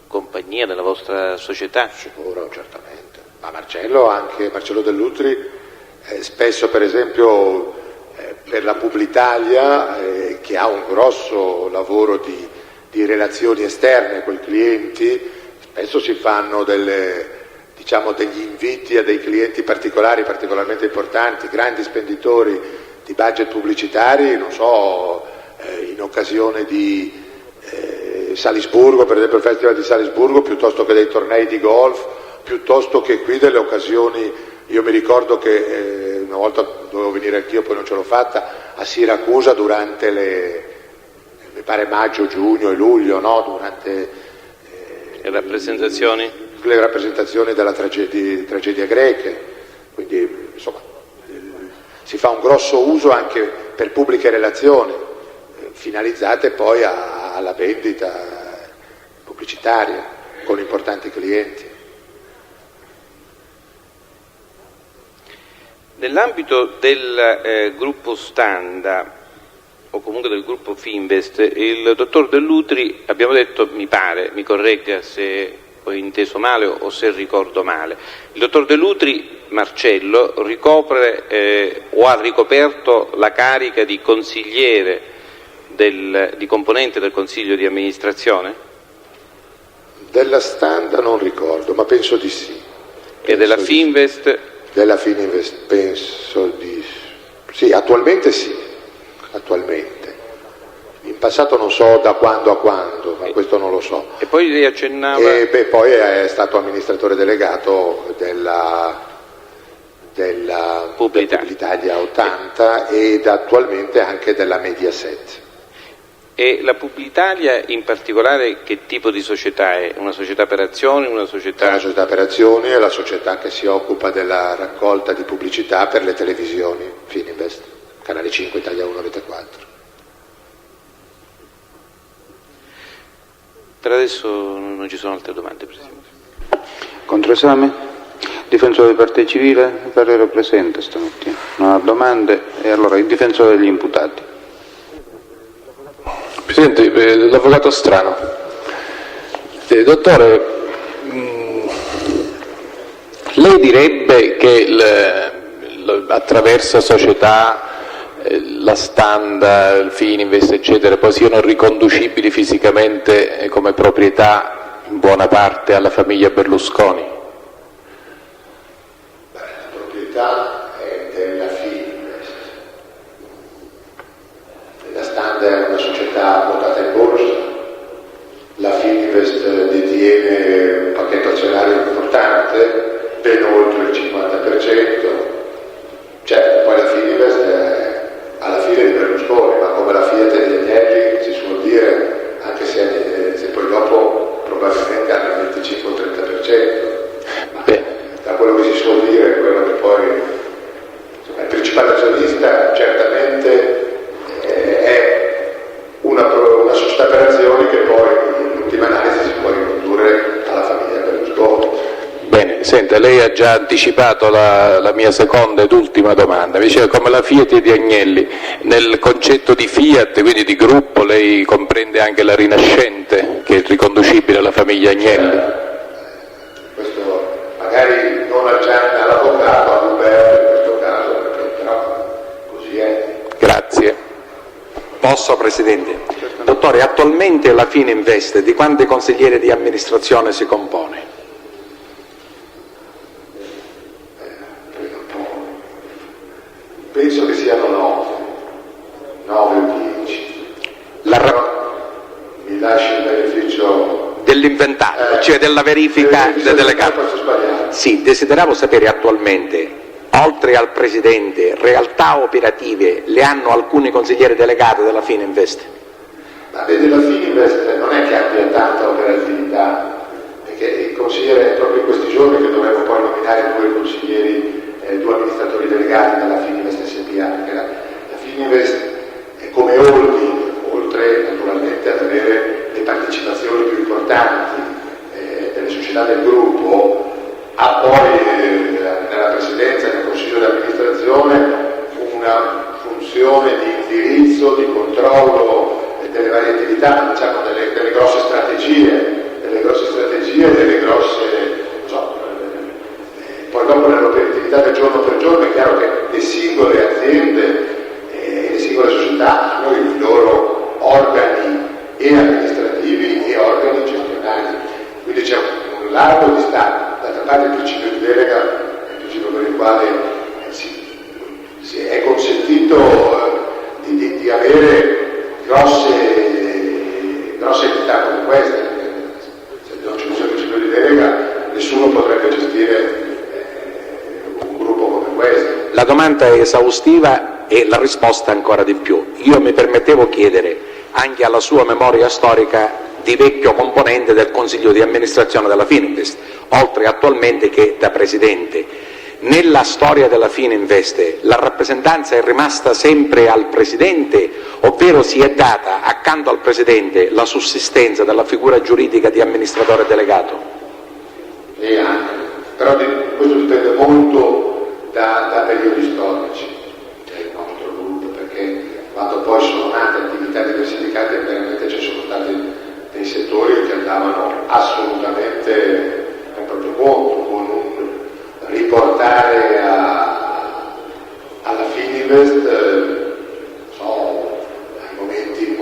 compagnia, della vostra società? Sicuro, certamente. Ma Marcello Dell'Utri, spesso per esempio per la Publitalia, che ha un grosso lavoro di relazioni esterne con i clienti, spesso si fanno degli inviti a dei clienti particolarmente importanti, grandi spenditori di budget pubblicitari, non so, in occasione di Salisburgo, per esempio il Festival di Salisburgo, piuttosto che dei tornei di golf, piuttosto che qui delle occasioni. Io mi ricordo che una volta dovevo venire anch'io, poi non ce l'ho fatta, a Siracusa durante mi pare maggio, giugno e luglio, no? Durante le rappresentazioni? Le rappresentazioni della tragedia greche, quindi insomma si fa un grosso uso anche per pubbliche relazioni, finalizzate poi alla vendita pubblicitaria con importanti clienti. Nell'ambito del gruppo Standa o comunque del gruppo Fininvest, il dottor Dell'Utri, abbiamo detto, mi pare, mi corregga se ho inteso male o se ricordo male, il dottor Dell'Utri, Marcello, ricopre o ha ricoperto la carica di consigliere, di componente del consiglio di amministrazione? Della Standa non ricordo, ma penso di sì. E della Fininvest? Della Fininvest penso di sì, attualmente sì, attualmente. In passato non so da quando a quando, ma questo non lo so. E poi lei accennava... poi è stato amministratore delegato della Publitalia 80 ed attualmente anche della Mediaset. E la Publitalia in particolare che tipo di società è? Una società per azioni? Una società per azioni, è la società che si occupa della raccolta di pubblicità per le televisioni, Fininvest, Canale 5, Italia 1, Rete 4. Per adesso non ci sono altre domande, Presidente. Controesame? Difensore di parte civile? Parere presente stamattina. Non ha domande? E allora il difensore degli imputati. Presidente, l'avvocato Strano. Dottore, lei direbbe che attraverso società, la Standa, il Fininvest, eccetera, poi siano riconducibili fisicamente come proprietà in buona parte alla famiglia Berlusconi? La proprietà è della Fininvest. La Standa è una società quotata in borsa, la Fininvest detiene un pacchetto azionario importante, ben oltre il 50%, certo, poi la Fininvest è alla fine di Berlusconi, ma come la Fiat degli Agnelli, si suol dire, anche se poi dopo probabilmente hanno il 25 o 30%, ma da quello che si suol dire, quello che poi insomma, il principale azionista certamente è una società per azioni che poi in ultima analisi si può ricondurre alla famiglia Berlusconi. Bene, senta, lei ha già anticipato la mia seconda ed ultima domanda. Mi diceva come la Fiat di Agnelli. Nel concetto di Fiat, quindi di gruppo, lei comprende anche la Rinascente, che è riconducibile alla famiglia Agnelli? Questo magari non all'avvocato, a Roberto in questo caso, perché però così è. Grazie. Posso, Presidente? Dottore, attualmente la Fininvest di quanti consiglieri di amministrazione si compone? Penso che siano 9 o 10. Mi lasci il beneficio dell'inventario, cioè della verifica delle carte. Sì, desideravo sapere attualmente, oltre al Presidente, realtà operative le hanno alcuni consiglieri delegati della Fininvest? Ma vede, la Fininvest non è che abbia tanta operatività, perché il consigliere è proprio in questi giorni che dovremmo poi nominare due consiglieri, due amministratori delegati della Fininvest SpA, perché la Fininvest è come holding, oltre naturalmente ad avere le partecipazioni più importanti delle società del gruppo, ha poi nella presidenza e nel consiglio di amministrazione una funzione di indirizzo, di controllo delle varie attività, diciamo delle grosse strategie, delle grosse, non so, poi dopo nell'operatività del giorno per giorno è chiaro che le singole aziende e le singole società hanno i loro organi e amministrativi e organi gestionali, quindi c'è un largo distacco. D'altra parte il principio di delega è il principio per il quale si è consentito di avere grosse entità come queste. Se non ci fosse il principio di delega nessuno potrebbe gestire un gruppo come questo. La domanda è esaustiva e la risposta ancora di più. Io mi permettevo chiedere anche alla sua memoria storica di vecchio componente del Consiglio di amministrazione della Fininvest, oltre attualmente che da Presidente. Nella storia della Fininvest la rappresentanza è rimasta sempre al Presidente, ovvero si è data accanto al Presidente la sussistenza della figura giuridica di amministratore delegato? E anche, però questo dipende molto da periodi storici del nostro gruppo, perché quando poi sono nate attività diversificate veramente ci sono stati dei settori che andavano assolutamente al proprio conto, con un riportare alla Fininvest ai momenti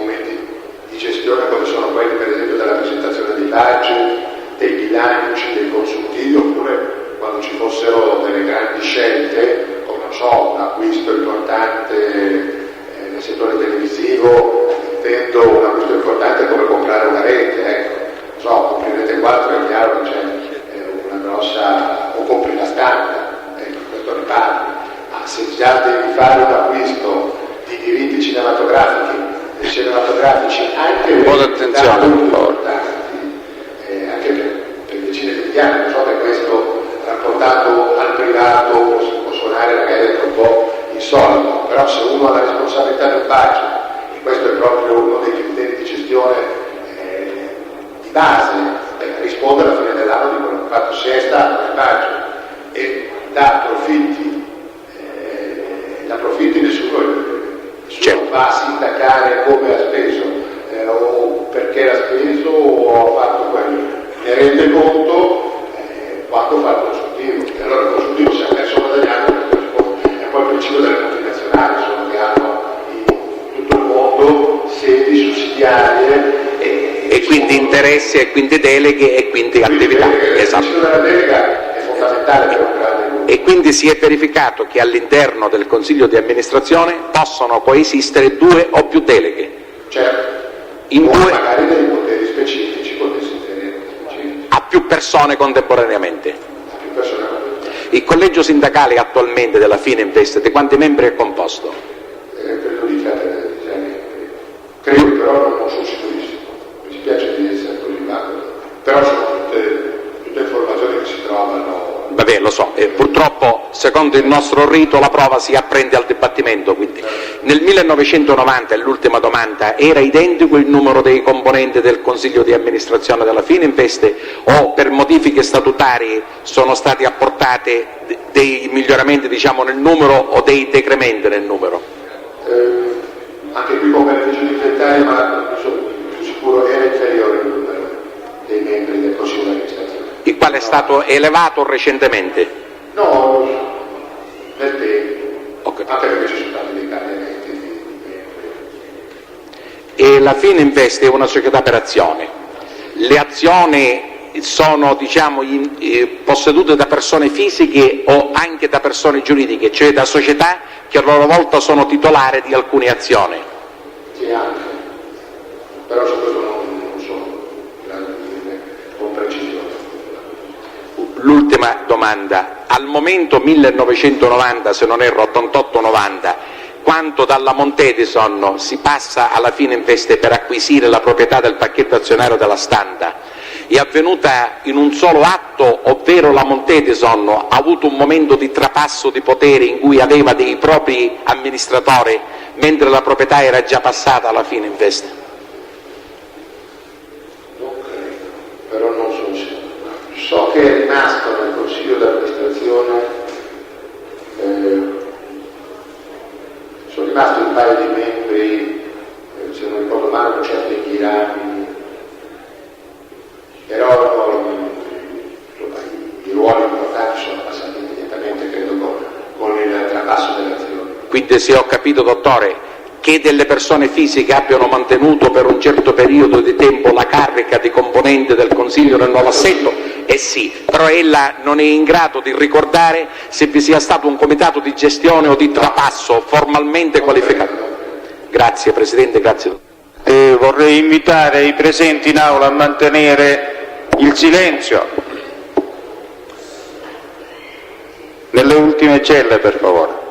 di gestione come sono quelli per esempio della presentazione dei budget, dei bilanci, dei consuntivi, oppure quando ci fossero delle grandi scelte come non so, un acquisto importante nel settore televisivo, intendo un acquisto importante come comprare una rete, ecco, non so, compri Rete 4 è chiaro che c'è una grossa, o compri la stampa, questo ne parli, ma se già devi fare un acquisto di diritti cinematografici anche un po' d'attenzione, importanti, anche per decine di anni, non so che questo rapportato al privato può suonare magari un po' insolito, però se uno ha la responsabilità del budget, e questo è proprio uno dei criteri di gestione di base, risponde alla fine dell'anno di quello che ha fatto, se è stato nel budget e da profitti nessuno va a sindacare come ha speso o perché ha speso o ha fatto quello, ne rende conto quando fa il consultivo, e allora il consultivo si è perso dagli anni, è poi il principio delle multinazionali, sono che hanno in tutto il mondo sedi sussidiarie e quindi interessi e quindi deleghe e quindi attività. Esatto. Il della delega è fondamentale per un grande gruppo. E quindi si è verificato che all'interno del Consiglio di amministrazione possono coesistere due o più deleghe. Certo. Magari dei poteri specifici, a più persone contemporaneamente. Il collegio sindacale attualmente della Fininvest di quanti membri è composto? Credo di 3 membri. Credo, però non sono sicurissimo. Mi spiace di essere così vago, però sono tutte informazioni che si trovano. Vabbè, lo so, purtroppo secondo il nostro rito la prova si apprende al dibattimento, quindi nel 1990, l'ultima domanda, era identico il numero dei componenti del Consiglio di amministrazione della Fininvest o per modifiche statutarie sono stati apportati dei miglioramenti, diciamo, nel numero o dei decrementi nel numero? Anche qui con beneficio di inventario, ma sono più sicuro era inferiore il numero dei membri del Consiglio di amministrazione. Il quale è stato elevato recentemente? No, nel tempo, okay. Anche perché ci sono stati dei cambiamenti di membri. E la Fininvest è una società per azioni. Le azioni sono, diciamo, possedute da persone fisiche o anche da persone giuridiche, cioè da società che a loro volta sono titolari di alcune azioni? Sì, anche, però su questo non sono grandi con precisione. L'ultima domanda, al momento 1990, se non erro 88-90, quando dalla Montedison si passa alla Fininvest per acquisire la proprietà del pacchetto azionario della Standa, è avvenuta in un solo atto, ovvero la Montedison ha avuto un momento di trapasso di potere in cui aveva dei propri amministratori, mentre la proprietà era già passata alla Fininvest? Però non sono sicuro. So che è rimasto nel Consiglio d'amministrazione, sono rimasti un paio di membri, se non ricordo male, un certo Ghirani, però i ruoli importanti sono passati immediatamente, credo, con il trapasso dell'azione. Quindi, se ho capito, dottore, che delle persone fisiche abbiano mantenuto per un certo periodo di tempo la carica di componente del Consiglio nel nuovo assetto, sì, però ella non è in grado di ricordare se vi sia stato un comitato di gestione o di trapasso formalmente qualificato. Grazie Presidente, grazie. Vorrei invitare i presenti in aula a mantenere il silenzio. Nelle ultime celle, per favore.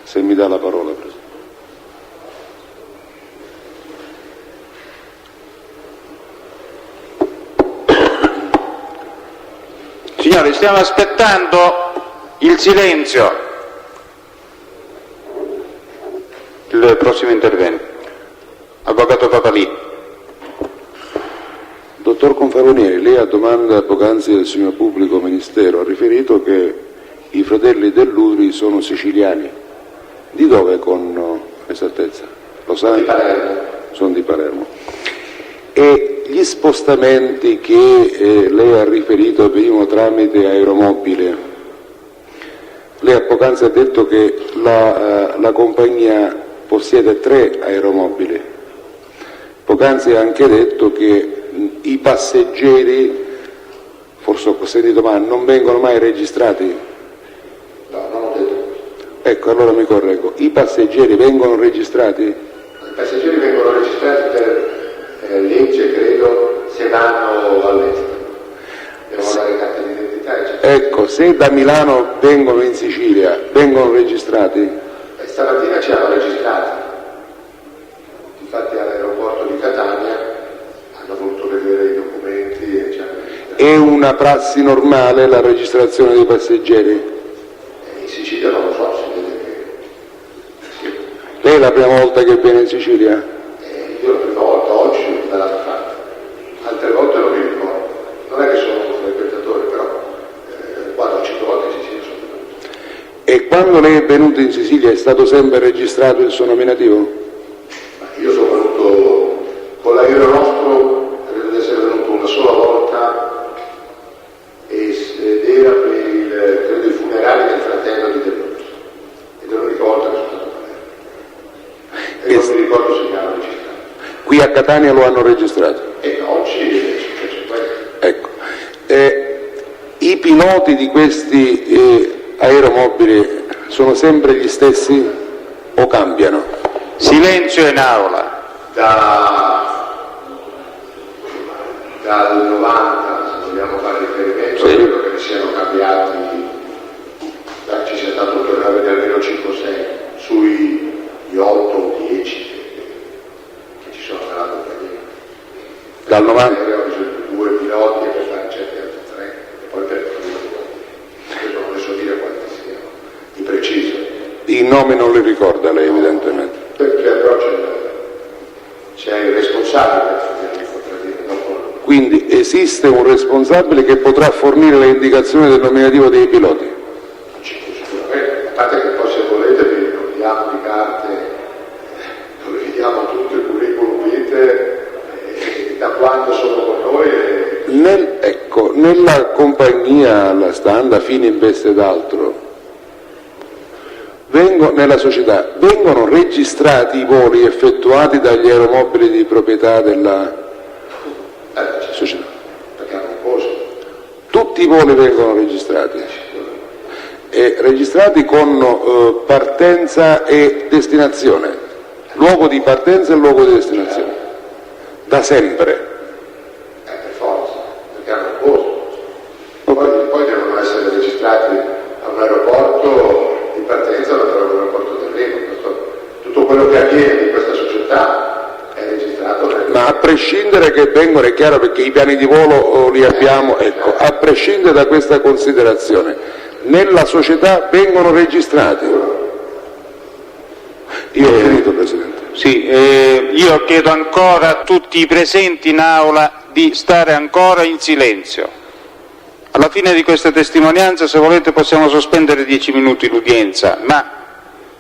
Se mi dà la parola, Presidente. Signori, stiamo aspettando il silenzio. Il prossimo intervento. Avvocato Papalì. Dottor Confalonieri, lei a domanda poc'anzi del signor pubblico ministero ha riferito che i fratelli Dell'Utri sono siciliani. Di dove con esattezza? Lo sa? Di Palermo. Sono di Palermo. E gli spostamenti che lei ha riferito avvenivano tramite aeromobile. Lei a poc'anzi ha detto che la compagnia possiede 3 aeromobili. Poc'anzi ha anche detto che i passeggeri, forse ho sentito male, non vengono mai registrati. No, non ho detto. Ecco, allora mi correggo. I passeggeri vengono registrati? I passeggeri vengono registrati per legge, credo, se vanno all'estero. Devono dare carta d'identità, eccetera. Ecco, se da Milano vengono in Sicilia, vengono registrati? Stamattina ci hanno registrati. Infatti all'aeroporto di Catania hanno voluto vedere i documenti e ci hanno registrato. È una prassi normale la registrazione dei passeggeri? In Sicilia non lo so, si vede che sì. Lei è la prima volta che viene in Sicilia? Io la prima volta oggi me l'hanno fatta, altre volte non mi ricordo. Non è che sono un frequentatore, però 4 o 5 volte in Sicilia sono venuto. E quando lei è venuto in Sicilia è stato sempre registrato il suo nominativo? Io sono venuto con l'aereo nostro, credo di essere venuto una sola volta ed era per credo, i funerali del fratello di Dell'Utri. Ed è l'unica volta che sono stato a Palermo. E non mi ricordo se mi hanno registrato. Qui a Catania lo hanno registrato? E oggi è successo questo. Ecco. I piloti di questi aeromobili sono sempre gli stessi o cambiano? Silenzio in aula. Dal 90, se vogliamo fare riferimento, sì. Credo che siano cambiati, ci sia stato un torneo di almeno 5-6 sui 8 o 10 che ci sono nella compagnia. Dal 90? Ho bisogno di 2 piloti per fare certi altri 3 e poi per questo non ne so dire quanti siano di preciso. I nomi non li ricorda lei evidentemente. Però c'è il responsabile, potrà dire, dopo. Quindi esiste un responsabile che potrà fornire le indicazioni del nominativo dei piloti? Sicuramente, a parte che poi se volete vi ricordiamo di carte dove vediamo tutto il curriculum vitae da quando sono con noi. Ecco, nella compagnia, la Standa, Fininvest ed altro, nella società, vengono registrati i voli effettuati dagli aeromobili di proprietà della società? Perché hanno un costo. Tutti i voli vengono registrati? E registrati con partenza e destinazione? Luogo di partenza e luogo di destinazione? Da sempre? prescindere che vengono, è chiaro perché i piani di volo li abbiamo, ecco, a prescindere da questa considerazione, nella società vengono registrati. Io ho finito, Presidente. Sì, io chiedo ancora a tutti i presenti in aula di stare ancora in silenzio. Alla fine di queste testimonianze, se volete, possiamo sospendere 10 minuti l'udienza, ma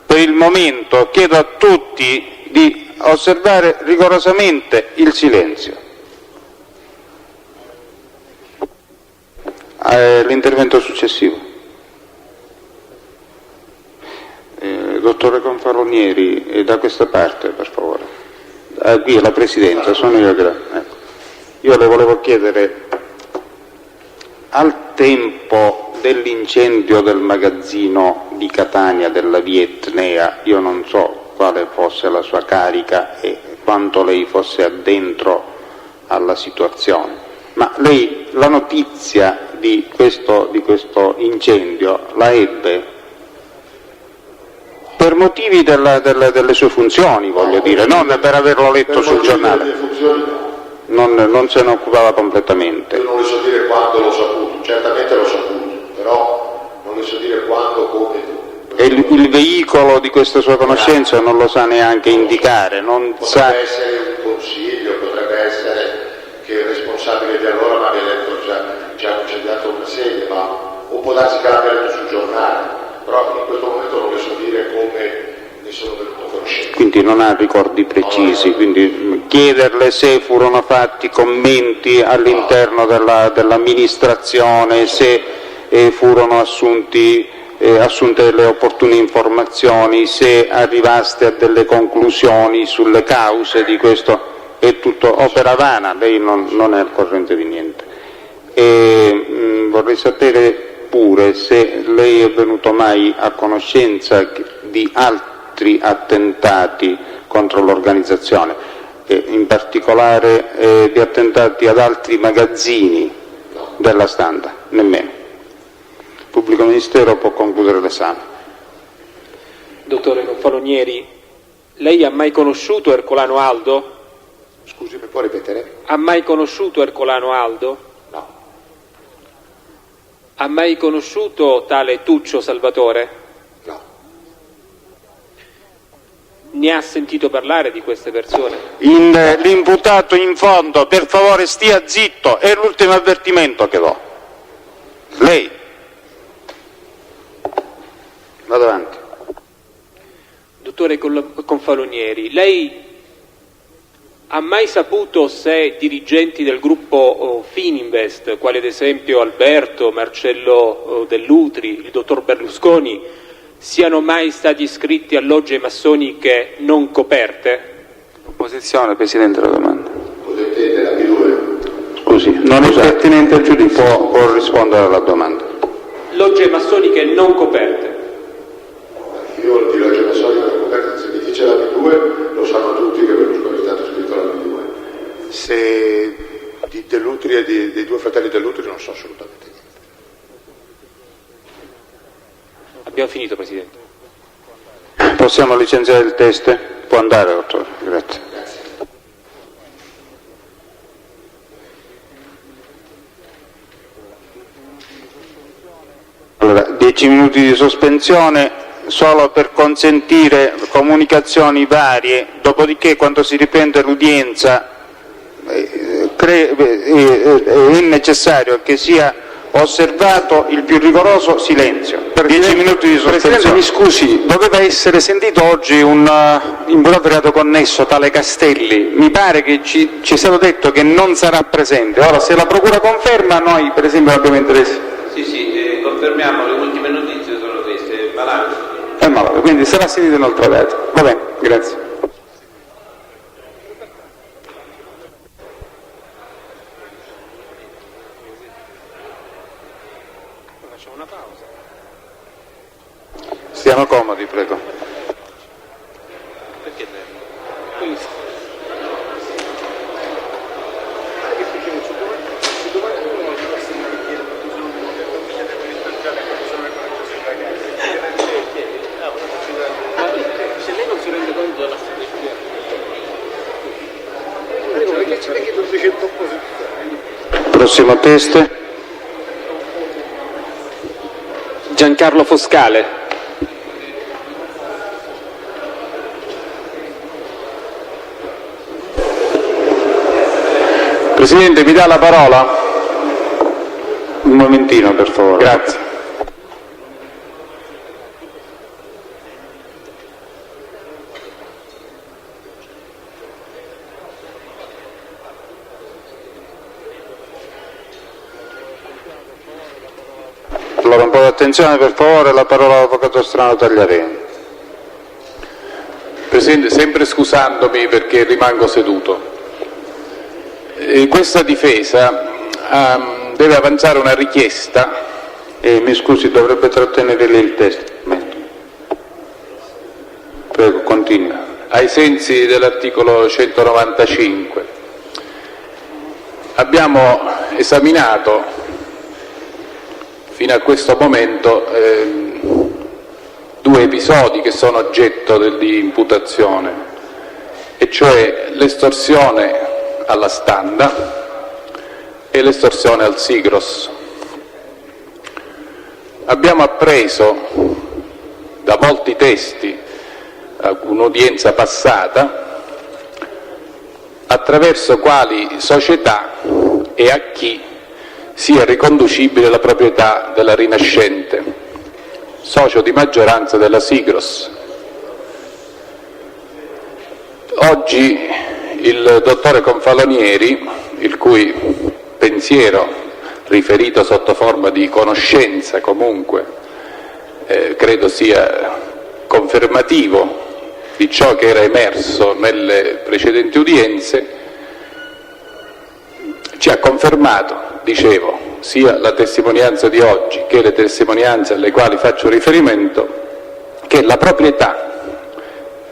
per il momento chiedo a tutti di osservare rigorosamente il silenzio. L'intervento successivo. Dottore Confalonieri, da questa parte, per favore. Qui è la Presidenza, sono io che... Ecco. Io le volevo chiedere, al tempo dell'incendio del magazzino di Catania della via Etnea, io non so quale fosse la sua carica e quanto lei fosse addentro alla situazione, ma lei la notizia di questo incendio la ebbe per motivi delle sue funzioni, voglio dire, non per averlo letto sul giornale. Non se ne occupava completamente. Io non le so dire quando l'ho saputo, certamente l'ho saputo, però non le so dire quando, come e dove. E il veicolo di questa sua conoscenza non lo sa neanche indicare, non sa... Potrebbe essere un consiglio, potrebbe essere che il responsabile di allora mi abbia detto già concedato una sede, ma o può darsi che l'abbia letto sul giornale. Però in questo momento non le so dire come ne sono venuto a conoscenza. Quindi non ha ricordi precisi, quindi chiederle se furono fatti commenti all'interno dell'amministrazione, se furono assunte le opportune informazioni, se arrivaste a delle conclusioni sulle cause di questo, è tutto opera vana, lei non è al corrente di niente. Vorrei sapere pure se lei è venuto mai a conoscenza di altri attentati contro l'organizzazione, in particolare di attentati ad altri magazzini della Standa, nemmeno. Il Pubblico Ministero può concludere l'esame. Dottore Confalonieri, lei ha mai conosciuto Ercolano Aldo? Scusi, mi può ripetere? Ha mai conosciuto Ercolano Aldo? Ha mai conosciuto tale Tuccio Salvatore? No. Ne ha sentito parlare di queste persone? L'imputato in fondo, per favore stia zitto, è l'ultimo avvertimento che do. Lei. Vado avanti. Dottore Confalonieri, lei ha mai saputo se dirigenti del gruppo Fininvest, quali ad esempio Alberto, Marcello Dell'Utri, il dottor Berlusconi, siano mai stati iscritti a logge massoniche non coperte? Opposizione, Presidente, la domanda. Potete la P2? Scusi, non è pertinente al giudizio, può rispondere alla domanda. Logge massoniche non coperte? Io di logge massonica non coperte, se mi dice la P2 lo sanno tutti che Berlusconi è stato iscritto alla P2. Se di Dell'Utri e dei due fratelli Dell'Utri non so assolutamente niente. Abbiamo finito, Presidente. Possiamo licenziare il test? Può andare, dottore. Grazie. Allora, 10 minuti di sospensione solo per consentire comunicazioni varie, dopodiché quando si riprende l'udienza è necessario che sia osservato il più rigoroso silenzio. 10 minuti di sospensione. Presidente, mi scusi, doveva essere sentito oggi un imputato reato connesso, tale Castelli. Mi pare che ci è stato detto che non sarà presente. Ora, se la Procura conferma, noi per esempio abbiamo interesse. Sì, confermiamo, le ultime notizie sono queste, malato. È malato, quindi sarà sentito inoltre dato. Va bene, grazie. Stiamo comodi, prego. Perché Se lei non si rende conto della strategia, perché Prossimo teste. Giancarlo Foscale. Presidente, mi dà la parola? Un momentino, per favore. Grazie. Allora, un po' di attenzione, per favore, la parola all'Avvocato Strano Tagliavini. Presidente, sempre scusandomi perché rimango seduto. Questa difesa deve avanzare una richiesta. Mi scusi, dovrebbe trattenere lì il testo. Prego, continui. Ai sensi dell'articolo 195. Abbiamo esaminato fino a questo momento due episodi che sono oggetto di imputazione, e cioè l'estorsione alla Standa e l'estorsione al Sigros. Abbiamo appreso da molti testi, un'udienza passata, attraverso quali società e a chi sia riconducibile la proprietà della Rinascente, socio di maggioranza della Sigros. Oggi il dottore Confalonieri, il cui pensiero, riferito sotto forma di conoscenza comunque, credo sia confermativo di ciò che era emerso nelle precedenti udienze, ci ha confermato, dicevo, sia la testimonianza di oggi che le testimonianze alle quali faccio riferimento, che la proprietà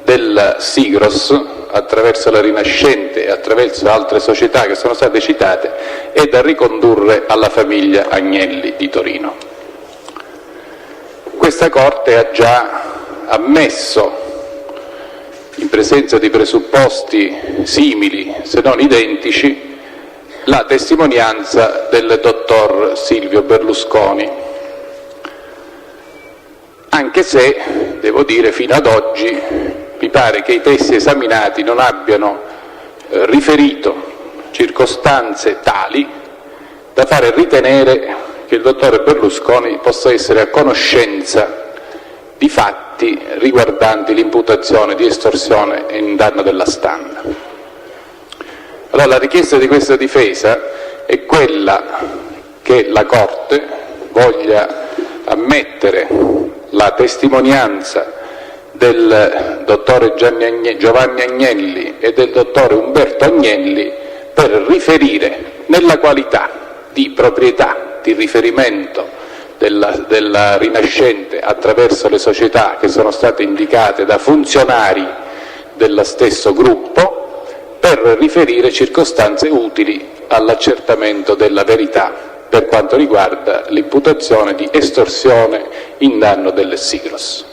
del Sigros, attraverso la Rinascente e attraverso altre società che sono state citate, è da ricondurre alla famiglia Agnelli di Torino. Questa Corte ha già ammesso, in presenza di presupposti simili, se non identici, la testimonianza del dottor Silvio Berlusconi, anche se, devo dire, fino ad oggi mi pare che i testi esaminati non abbiano riferito circostanze tali da fare ritenere che il dottor Berlusconi possa essere a conoscenza di fatti riguardanti l'imputazione di estorsione in danno della Standa. Allora, la richiesta di questa difesa è quella che la Corte voglia ammettere la testimonianza del dottore Giovanni Agnelli e del dottore Umberto Agnelli per riferire, nella qualità di proprietà di riferimento della Rinascente attraverso le società che sono state indicate da funzionari dello stesso gruppo, per riferire circostanze utili all'accertamento della verità per quanto riguarda l'imputazione di estorsione in danno delle Sigros.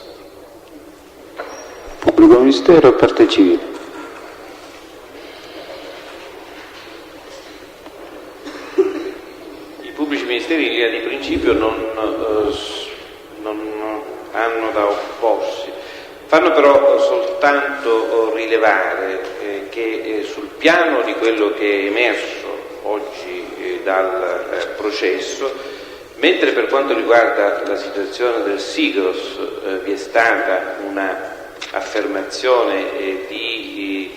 Pubblico Ministero e Parte Civile. I pubblici ministeri in linea di principio non hanno da opporsi. Fanno però soltanto rilevare che sul piano di quello che è emerso oggi dal processo, mentre per quanto riguarda la situazione del Sigros vi è stata una affermazione di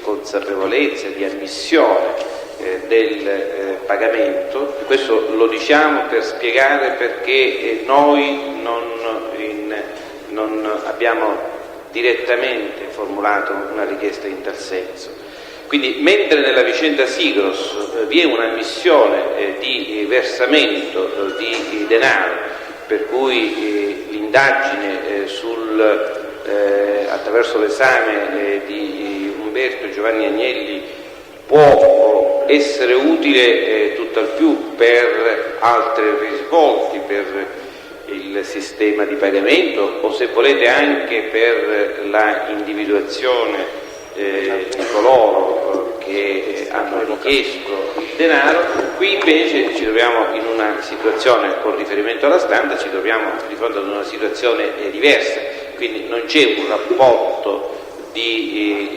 consapevolezza, di ammissione del pagamento, questo lo diciamo per spiegare perché noi non abbiamo direttamente formulato una richiesta in tal senso. Quindi, mentre nella vicenda Sigros vi è un'ammissione di versamento di denaro, per cui l'indagine attraverso l'esame di Umberto e Giovanni Agnelli può essere utile tutt'al più per altri risvolti, per il sistema di pagamento o, se volete, anche per la individuazione di coloro che hanno richiesto il denaro. Qui invece ci troviamo in una situazione, con riferimento alla stampa, ci troviamo di fronte ad una situazione diversa, quindi non c'è un rapporto di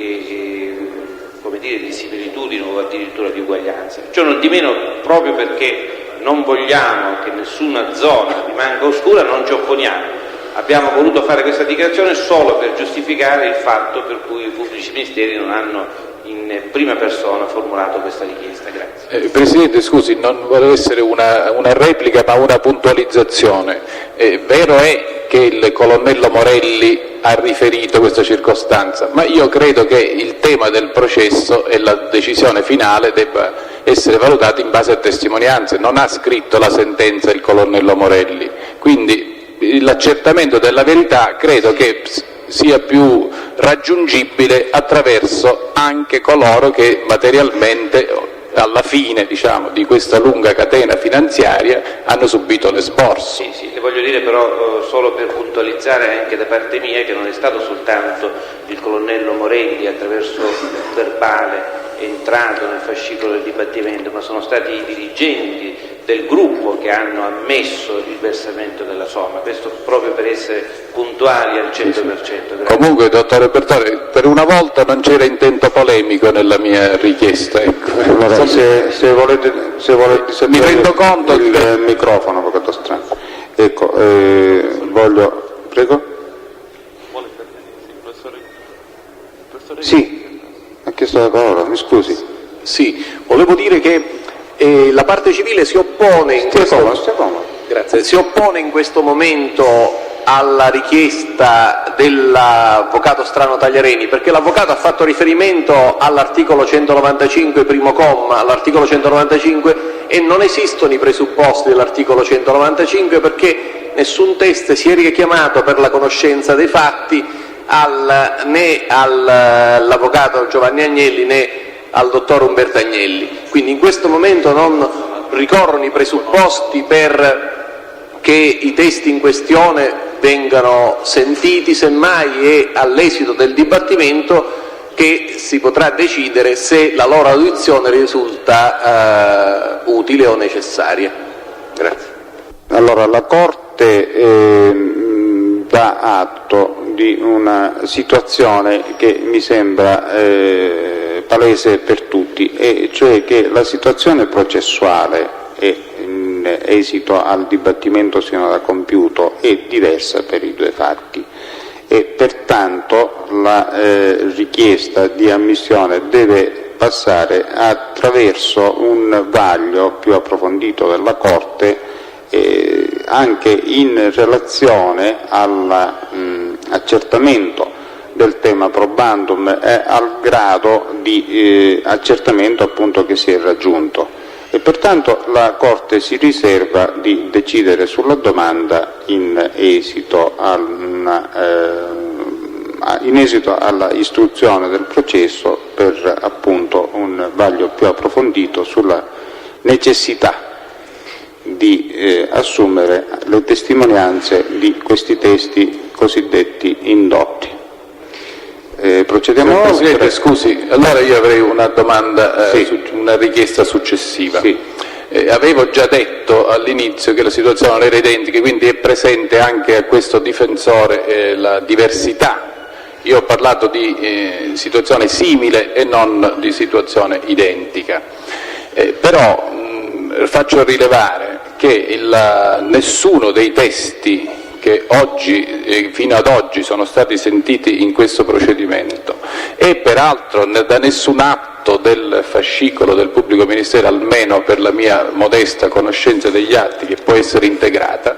similitudine o addirittura di uguaglianza. Ciò non di meno, proprio perché non vogliamo che nessuna zona rimanga oscura, non ci opponiamo. Abbiamo voluto fare questa dichiarazione solo per giustificare il fatto per cui i pubblici ministeri non hanno in prima persona formulato questa richiesta. Grazie. Presidente, scusi, non vuole essere una replica ma una puntualizzazione. Vero è che il colonnello Morelli ha riferito questa circostanza, ma io credo che il tema del processo e la decisione finale debba essere valutata in base a testimonianze. Non ha scritto la sentenza il colonnello Morelli, quindi l'accertamento della verità credo che sia più raggiungibile attraverso anche coloro che materialmente alla fine, diciamo, di questa lunga catena finanziaria hanno subito l'esborso. Sì, le voglio dire però solo per puntualizzare anche da parte mia che non è stato soltanto il colonnello Morelli attraverso un verbale entrato nel fascicolo del dibattimento, ma sono stati i dirigenti del gruppo che hanno ammesso il versamento della somma. Questo proprio per essere puntuali al 100%. Grazie. Comunque, dottore Bertone, per una volta non c'era intento polemico nella mia richiesta. Ecco. Allora, se volete mi rendo conto il microfono, avvocato Strano. Ecco, voglio... Prego? Sì, ha chiesto la parola, mi scusi. Sì, volevo dire che la parte civile si oppone si oppone in questo momento alla richiesta dell'avvocato Strano Tagliarini, perché l'avvocato ha fatto riferimento all'articolo 195 primo comma, all'articolo 195, e non esistono i presupposti dell'articolo 195 perché nessun teste si è richiamato per la conoscenza dei fatti né all'avvocato Giovanni Agnelli né al dottor Umberto Agnelli. Quindi in questo momento non ricorrono i presupposti per che i testi in questione vengano sentiti, semmai è all'esito del dibattimento che si potrà decidere se la loro audizione risulta utile o necessaria. Grazie. Allora, la Corte dà atto di una situazione che mi sembra palese per tutti, e cioè che la situazione processuale in esito al dibattimento sinora compiuto è diversa per i due fatti e pertanto la richiesta di ammissione deve passare attraverso un vaglio più approfondito della Corte anche in relazione all'accertamento del tema probandum e al grado di accertamento appunto che si è raggiunto, e pertanto la Corte si riserva di decidere sulla domanda in esito alla istruzione del processo per appunto un vaglio più approfondito sulla necessità di assumere le testimonianze di questi testi cosiddetti indotti. Procediamo. Presidente, scusi, allora io avrei una domanda, una richiesta successiva. Sì. Avevo già detto all'inizio che la situazione non era identica, quindi è presente anche a questo difensore la diversità. Io ho parlato di situazione simile e non di situazione identica. Però faccio rilevare che nessuno dei testi che fino ad oggi sono stati sentiti in questo procedimento e peraltro da nessun atto del fascicolo del pubblico ministero, almeno per la mia modesta conoscenza degli atti che può essere integrata,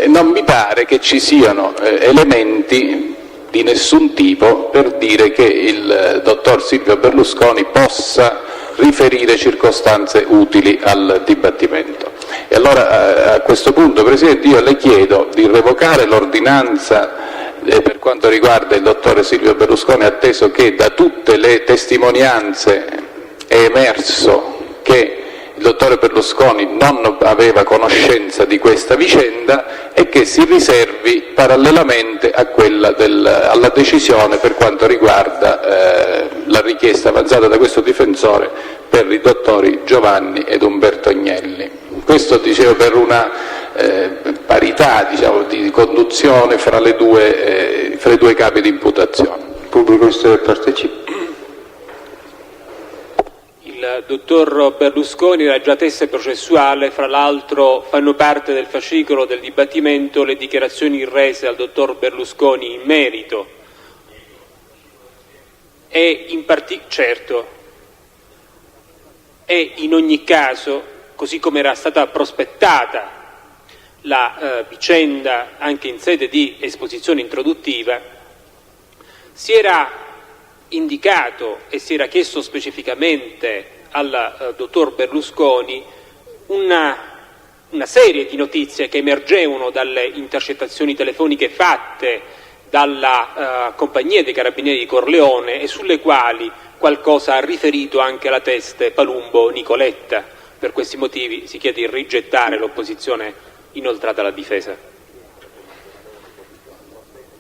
non mi pare che ci siano elementi di nessun tipo per dire che il dottor Silvio Berlusconi possa riferire circostanze utili al dibattimento. E allora a questo punto, Presidente, io le chiedo di revocare l'ordinanza per quanto riguarda il dottore Silvio Berlusconi, atteso che da tutte le testimonianze è emerso che il dottore Berlusconi non aveva conoscenza di questa vicenda, e che si riservi parallelamente a quella alla decisione per quanto riguarda la richiesta avanzata da questo difensore per i dottori Giovanni ed Umberto Agnelli. Questo dicevo per una parità, diciamo, di conduzione fra i due capi di imputazione. Pubblico ministero partecipa. Il dottor Berlusconi, la già testa processuale, fra l'altro fanno parte del fascicolo del dibattimento le dichiarazioni rese al dottor Berlusconi in merito e in ogni caso, così come era stata prospettata la vicenda anche in sede di esposizione introduttiva, si era indicato e si era chiesto specificamente al dottor Berlusconi una serie di notizie che emergevano dalle intercettazioni telefoniche fatte dalla compagnia dei Carabinieri di Corleone e sulle quali qualcosa ha riferito anche la teste Palumbo Nicoletta. Per questi motivi si chiede di rigettare l'opposizione inoltrata alla difesa.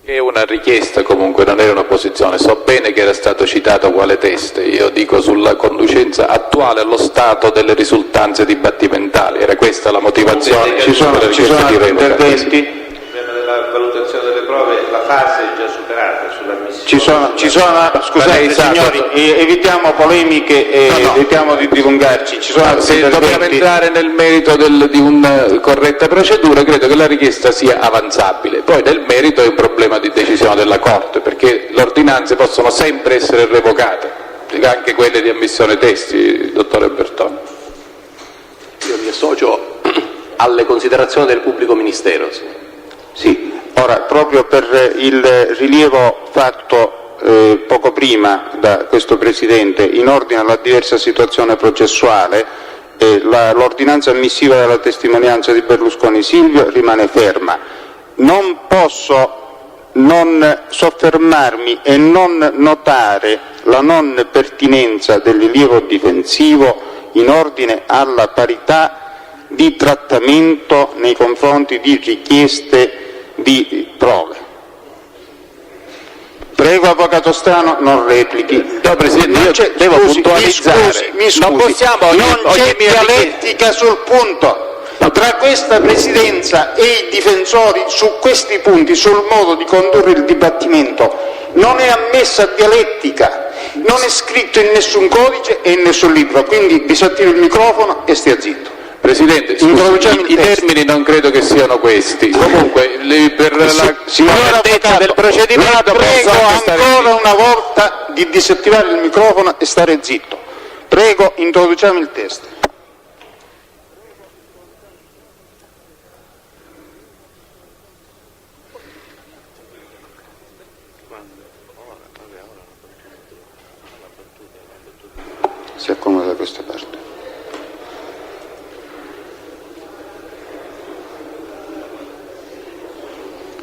È una richiesta, comunque non era una posizione. So bene che era stato citato quale teste, io dico sulla conducenza attuale allo stato delle risultanze dibattimentali, era questa la motivazione. Ci sono interventi? Nella valutazione delle prove la fase è già superata sull'ammissione. Scusate signori, evitiamo polemiche e evitiamo di dilungarci. Se dobbiamo entrare nel merito di una corretta procedura, credo che la richiesta sia avanzabile. Poi nel merito è un problema di decisione della Corte, perché le ordinanze possono sempre essere revocate, anche quelle di ammissione testi, dottore Bertone. Io mi associo alle considerazioni del pubblico ministero. Sì, ora proprio per il rilievo fatto poco prima da questo Presidente in ordine alla diversa situazione processuale, l'ordinanza ammissiva della testimonianza di Berlusconi Silvio rimane ferma. Non posso non soffermarmi e non notare la non pertinenza del rilievo difensivo in ordine alla parità di trattamento nei confronti di richieste di prove. Prego, Avvocato Strano, non replichi. No, Presidente, io devo puntualizzare. Mi scusi, non c'è dialettica sul punto. Tra questa Presidenza e i difensori su questi punti, sul modo di condurre il dibattimento, non è ammessa dialettica, non è scritto in nessun codice e in nessun libro, quindi disattivi il microfono e stia zitto. Presidente, scusi, i termini non credo che siano questi. Comunque, per la correttezza del procedimento prego ancora una volta di disattivare il microfono e stare zitto. Prego, introduciamo il testo. Si accomoda da questa parte.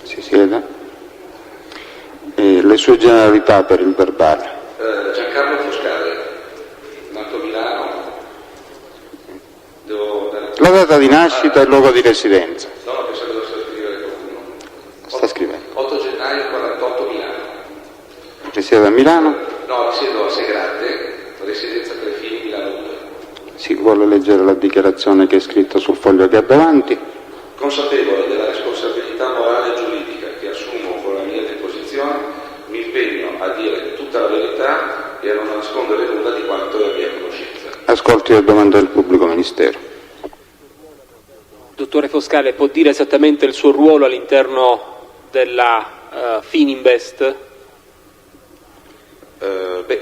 Si sieda. Le sue generalità per il verbale. Giancarlo Foscale, nato a Milano. La data di nascita e il luogo di residenza. No, pensavo dovesse scrivere qualcuno. Sta scrivendo. 8 gennaio 48 Milano. Risiede a Milano? No, risiedo a Segrate, residenza Trefini, Milano 2. Si vuole leggere la dichiarazione che è scritta sul foglio che ha davanti. Consapevole della responsabilità morale e giuridica che assumo con la mia deposizione, mi impegno a dire tutta la verità e a non nascondere nulla di quanto è a mia conoscenza. Ascolti la domanda del pubblico ministero. Dottore Foscale, può dire esattamente il suo ruolo all'interno della Fininvest?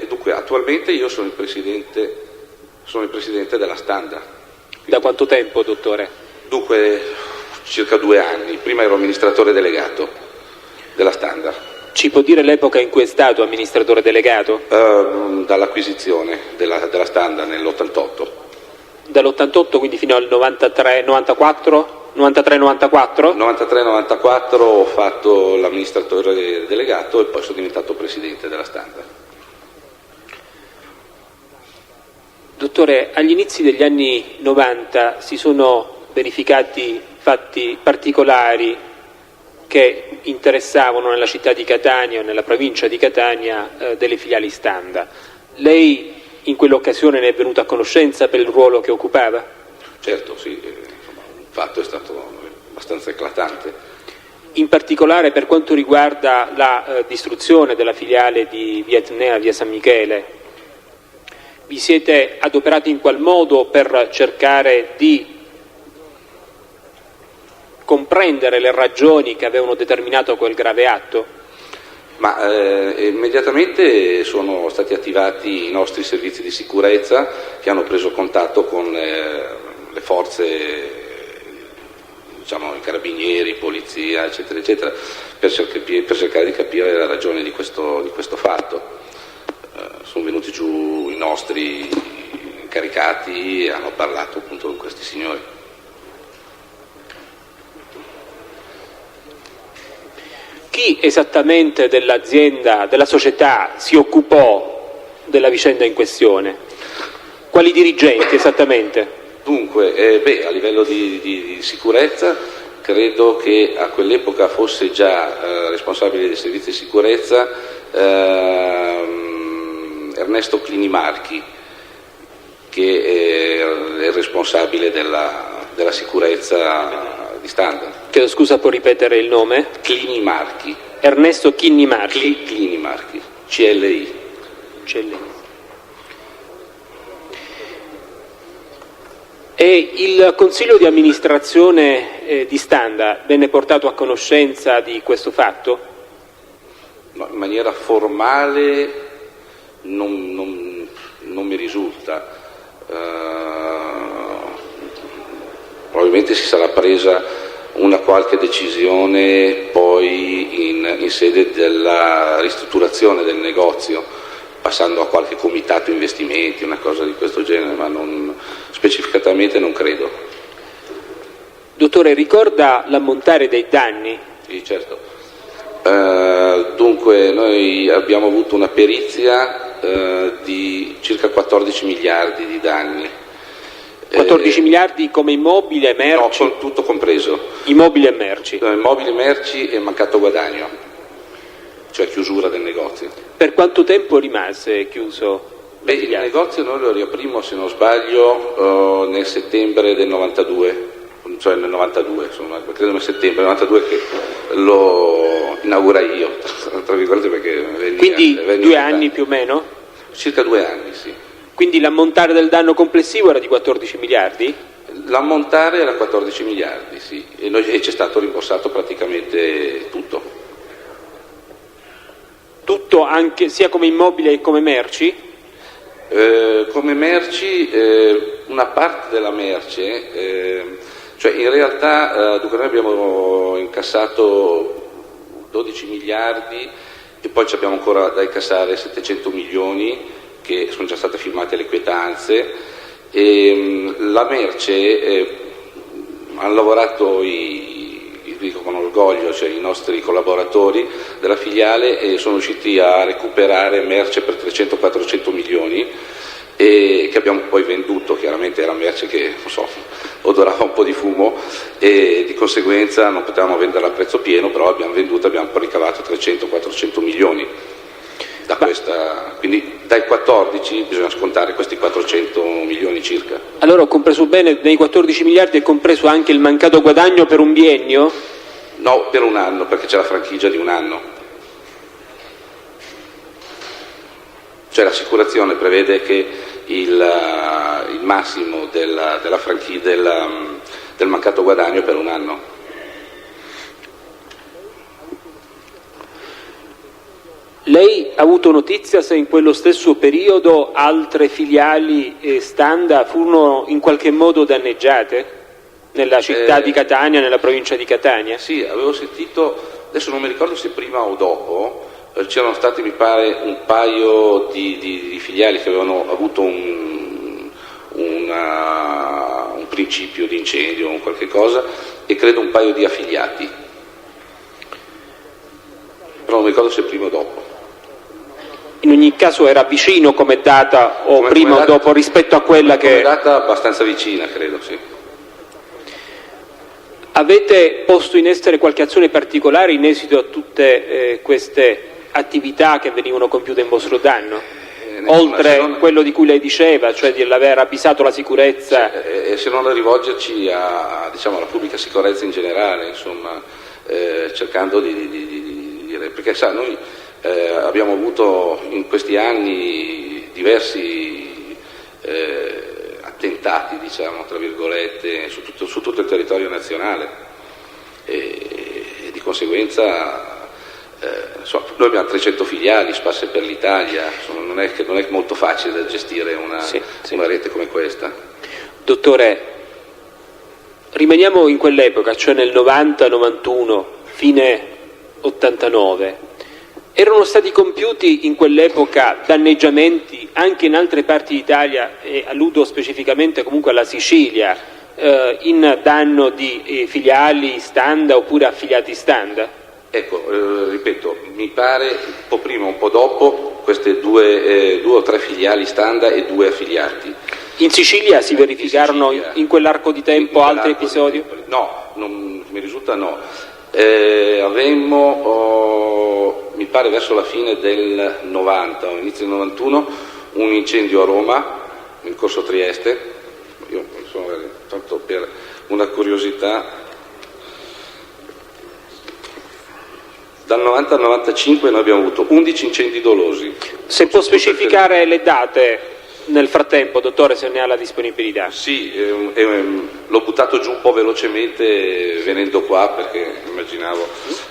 Dunque, attualmente io sono il presidente della Standard. Da quanto tempo, dottore? Dunque, circa 2 anni. Prima ero amministratore delegato della Standard. Ci può dire l'epoca in cui è stato amministratore delegato? Dall'acquisizione della Standard nell'88. Dall'88 quindi fino al 93-94? 93-94? 93-94 ho fatto l'amministratore delegato e poi sono diventato presidente della Standard. Dottore, agli inizi degli anni 90 si sono verificati fatti particolari che interessavano nella città di Catania o nella provincia di Catania delle filiali Standa. Lei in quell'occasione ne è venuto a conoscenza per il ruolo che occupava? Certo, sì, il fatto è stato abbastanza eclatante. In particolare per quanto riguarda la distruzione della filiale di via Etnea, via San Michele, vi siete adoperati in qual modo per cercare di comprendere le ragioni che avevano determinato quel grave atto? Ma immediatamente sono stati attivati i nostri servizi di sicurezza che hanno preso contatto con le forze, diciamo i carabinieri, polizia, eccetera, eccetera, per cercare di capire la ragione di questo fatto. Sono venuti giù i nostri incaricati e hanno parlato appunto con questi signori. Chi esattamente dell'azienda, della società, si occupò della vicenda in questione? Quali dirigenti esattamente? Dunque, a livello di sicurezza, credo che a quell'epoca fosse già responsabile dei servizi di sicurezza Ernesto Clinimarchi, che è il responsabile della sicurezza di Standa. Chiedo scusa, può ripetere il nome? Clinimarchi. Ernesto Clinimarchi. Clinimarchi, CLI. E il consiglio di amministrazione di Standa venne portato a conoscenza di questo fatto? No, in maniera formale non mi risulta. Probabilmente si sarà presa una qualche decisione poi in sede della ristrutturazione del negozio, passando a qualche comitato investimenti, una cosa di questo genere, ma specificatamente non credo. Dottore, ricorda l'ammontare dei danni? Sì, certo. Dunque, noi abbiamo avuto una perizia di circa 14 miliardi di danni. 14 miliardi come immobili e merci? No, tutto compreso. Immobili e merci? Immobili, merci e mancato guadagno, cioè chiusura del negozio. Per quanto tempo rimase chiuso? Il negozio noi lo riaprimmo, se non sbaglio, nel settembre del 92, cioè nel 92, insomma, credo nel settembre del 92 che lo inaugurai io, tra virgolette, perché Quindi 2 anni più o meno? Circa 2 anni, sì. Quindi l'ammontare del danno complessivo era di 14 miliardi? L'ammontare era 14 miliardi, sì, e ci è stato rimborsato praticamente tutto. Tutto, anche sia come immobile che come merci? Come merci, una parte della merce, cioè in realtà dunque noi abbiamo incassato 12 miliardi e poi ci abbiamo ancora da incassare 700 milioni che sono già state firmate le quietanze, e la merce hanno lavorato dico con orgoglio, cioè i nostri collaboratori della filiale, e sono riusciti a recuperare merce per 300-400 milioni e che abbiamo poi venduto. Chiaramente era merce che, non so, odorava un po' di fumo e di conseguenza non potevamo venderla a prezzo pieno, però abbiamo venduto, abbiamo ricavato 300-400 milioni da questa, quindi dai 14 bisogna scontare questi 400 milioni circa. Allora ho compreso bene, nei 14 miliardi è compreso anche il mancato guadagno per un biennio? No, per un anno, perché c'è la franchigia di un anno. Cioè l'assicurazione prevede che il massimo del mancato guadagno è per un anno. Lei ha avuto notizia se in quello stesso periodo altre filiali Standa furono in qualche modo danneggiate nella città di Catania, nella provincia di Catania? Sì, avevo sentito, adesso non mi ricordo se prima o dopo, c'erano stati mi pare un paio di filiali che avevano avuto un principio di incendio o qualche cosa, e credo un paio di affiliati, però non mi ricordo se prima o dopo. In ogni caso era vicino come data o prima o dopo rispetto a quella che... Come data abbastanza vicina, credo, sì. Avete posto in essere qualche azione particolare in esito a tutte queste attività che venivano compiute in vostro danno? Oltre quello di cui lei diceva, cioè di aver avvisato la sicurezza? Se non rivolgerci alla pubblica sicurezza in generale, insomma, cercando di dire, perché sa, noi abbiamo avuto in questi anni diversi attentati, diciamo, tra virgolette, su tutto il territorio nazionale e di conseguenza noi abbiamo 300 filiali sparse per l'Italia, non è molto facile da gestire una rete come questa. Dottore, rimaniamo in quell'epoca, cioè nel 90-91, fine 89. Erano stati compiuti in quell'epoca danneggiamenti anche in altre parti d'Italia, e alludo specificamente comunque alla Sicilia, in danno di filiali Standa oppure affiliati Standa? Ecco, ripeto, mi pare un po' prima, un po' dopo, queste due o tre filiali Standa e 2 affiliati. In Sicilia si verificarono in quell'arco di tempo altri episodi? No, mi risulta no. Avremmo, mi pare verso la fine del 90 o inizio del 91, un incendio a Roma, in corso Trieste. Io tanto per una curiosità. Dal 90 al 95 noi abbiamo avuto 11 incendi dolosi. Se può specificare le date nel frattempo, dottore, se ne ha la disponibilità. Sì, l'ho buttato giù un po' velocemente venendo qua perché immaginavo.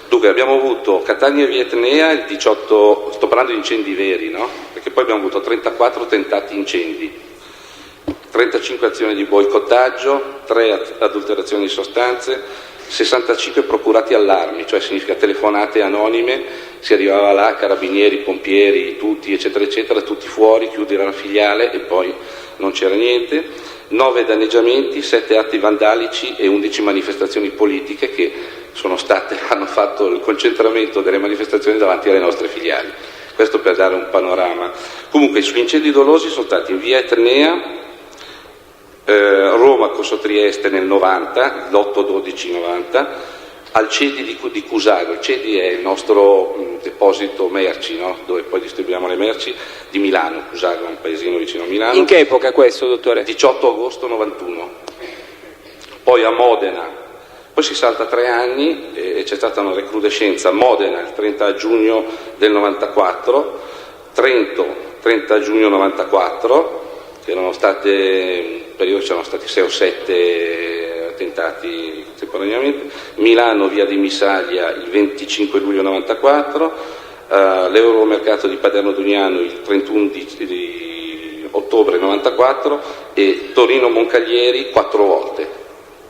Dunque abbiamo avuto Catania e Vietnea il 18, sto parlando di incendi veri, no? Perché poi abbiamo avuto 34 tentati incendi, 35 azioni di boicottaggio, 3 adulterazioni di sostanze, 65 procurati allarmi, cioè significa telefonate anonime, si arrivava là, carabinieri, pompieri, tutti eccetera eccetera, tutti fuori, chiudere la filiale e poi non c'era niente, 9 danneggiamenti, 7 atti vandalici e 11 manifestazioni politiche che hanno fatto il concentramento delle manifestazioni davanti alle nostre filiali. Questo per dare un panorama. Comunque sugli incendi dolosi sono stati in via Etnea, Roma, Corso Trieste nel 90, l'8-12-90, al CEDI di Cusago. Il CEDI è il nostro deposito merci, no? Dove poi distribuiamo le merci, di Milano. Cusago è un paesino vicino a Milano. In che epoca questo, dottore? 18 agosto 91. Poi a Modena, poi si salta 3 anni e c'è stata una recrudescenza. Modena il 30 giugno del 94, Trento 30 giugno 94, che erano state, in periodo c'erano stati 6 o 7 attentati contemporaneamente, Milano via di Missaglia il 25 luglio 94, l'Euromercato di Paderno Dugnano il 31 di ottobre 94 e Torino Moncaglieri 4 volte.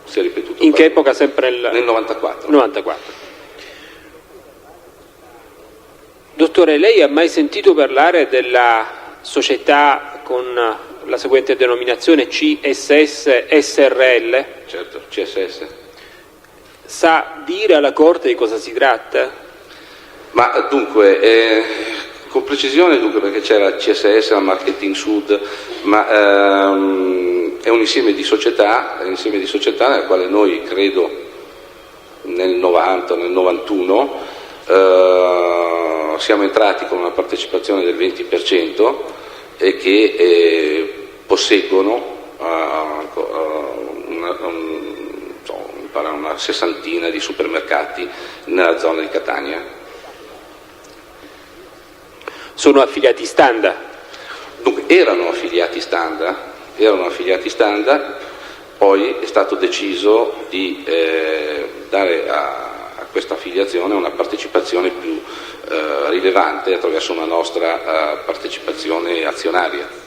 Si è ripetuto. In che epoca? Sempre nel 94. 94. Dottore, lei ha mai sentito parlare della società con la seguente denominazione CSS SRL? Certo, CSS. Sa dire alla Corte di cosa si tratta? Ma dunque, con precisione, perché c'era CSS, la Marketing Sud, ma è un insieme di società nel quale noi, credo, nel 90, nel 91, siamo entrati con una partecipazione del 20% e che posseggono una sessantina di supermercati nella zona di Catania. Sono affiliati Standa? Dunque, erano affiliati Standa, poi è stato deciso di dare a questa affiliazione una partecipazione più rilevante attraverso una nostra partecipazione azionaria.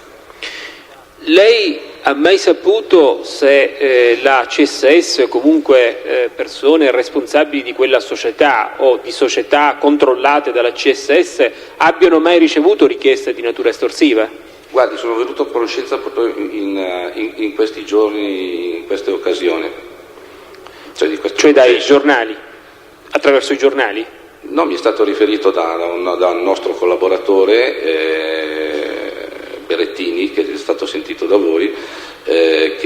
Lei ha mai saputo se la CSS o comunque persone responsabili di quella società o di società controllate dalla CSS abbiano mai ricevuto richieste di natura estorsiva? Guardi, sono venuto a conoscenza proprio in questi giorni, in queste occasioni. Cioè dai giornali? Attraverso i giornali? No, mi è stato riferito da un nostro collaboratore, Berettini, che è stato sentito da voi, che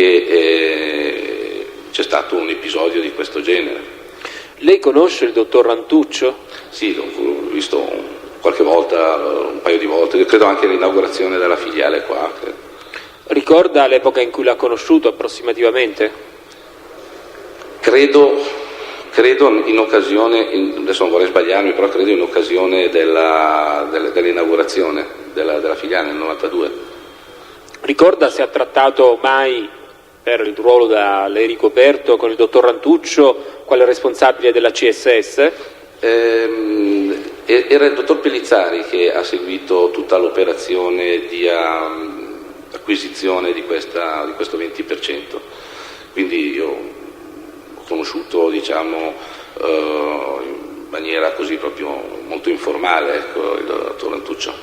c'è stato un episodio di questo genere. Lei conosce il dottor Rantuccio? Sì, l'ho visto qualche volta, un paio di volte, credo anche all'inaugurazione della filiale qua. Ricorda l'epoca in cui l'ha conosciuto approssimativamente? Credo in occasione, adesso non vorrei sbagliarmi, però credo in occasione dell'inaugurazione della filiale nel 92. Ricorda se ha trattato mai, per il ruolo da lei ricoperto, con il dottor Rantuccio quale responsabile della CSS? Era il dottor Pellizzari che ha seguito tutta l'operazione di acquisizione di questo 20%, quindi io ho conosciuto, diciamo, in maniera così proprio molto informale, ecco, il dottor Rantuccio.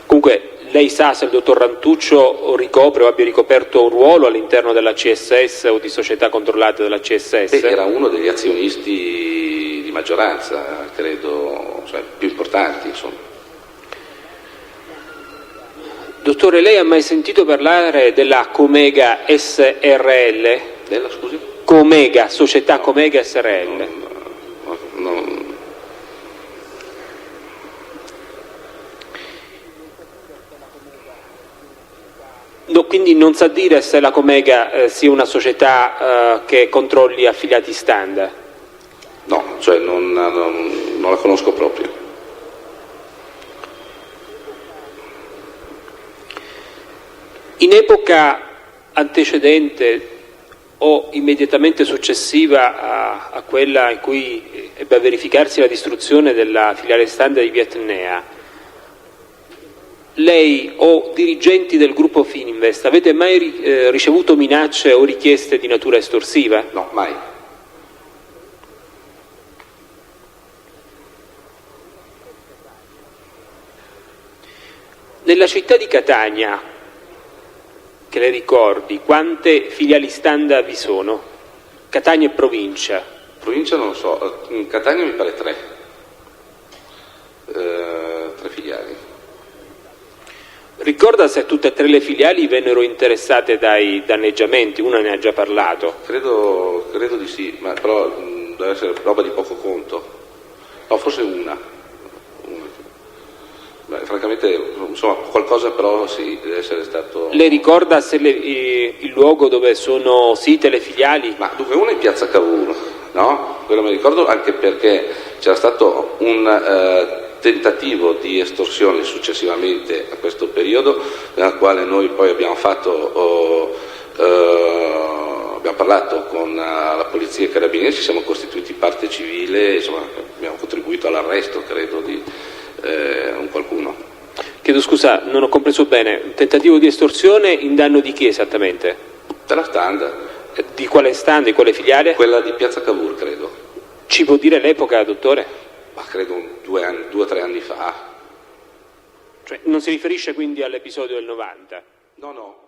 Comunque lei sa se il dottor Rantuccio ricopre o abbia ricoperto un ruolo all'interno della CSS o di società controllate dalla CSS? Era uno degli azionisti di maggioranza, credo, cioè, più importanti, insomma. Dottore, lei ha mai sentito parlare della Comega SRL? Della, scusi? Comega, società Comega SRL. No. No, quindi non sa dire se la Comega sia una società che controlli affiliati stand? No, cioè non la conosco proprio. In epoca antecedente o immediatamente successiva a quella in cui ebbe a verificarsi la distruzione della filiale stand di Vietnea, lei o dirigenti del gruppo Fininvest avete mai ricevuto minacce o richieste di natura estorsiva? No, mai. Nella città di Catania, che le ricordi, quante filiali stand vi sono? Catania e provincia. Provincia non lo so, in Catania mi pare 3 filiali. Ricorda se tutte e 3 le filiali vennero interessate dai danneggiamenti? Una ne ha già parlato. Credo di sì, ma però deve essere roba di poco conto. No, forse una. Beh, francamente, insomma, qualcosa però sì, deve essere stato... Le ricorda se il luogo dove sono site le filiali? Ma dunque, una in piazza Cavour, no? Quello mi ricordo anche perché c'era stato un tentativo di estorsione successivamente a questo periodo, nel quale noi poi abbiamo parlato con la polizia e i carabinieri, ci siamo costituiti parte civile, insomma, abbiamo contribuito all'arresto, credo, di un qualcuno. Chiedo scusa, non ho compreso bene, un tentativo di estorsione in danno di chi esattamente? Della stand. Di quale stand, di quale filiale? Quella di piazza Cavour, credo. Ci può dire l'epoca, dottore? Ma credo 2 o 3 anni fa. Cioè, non si riferisce quindi all'episodio del 90? No.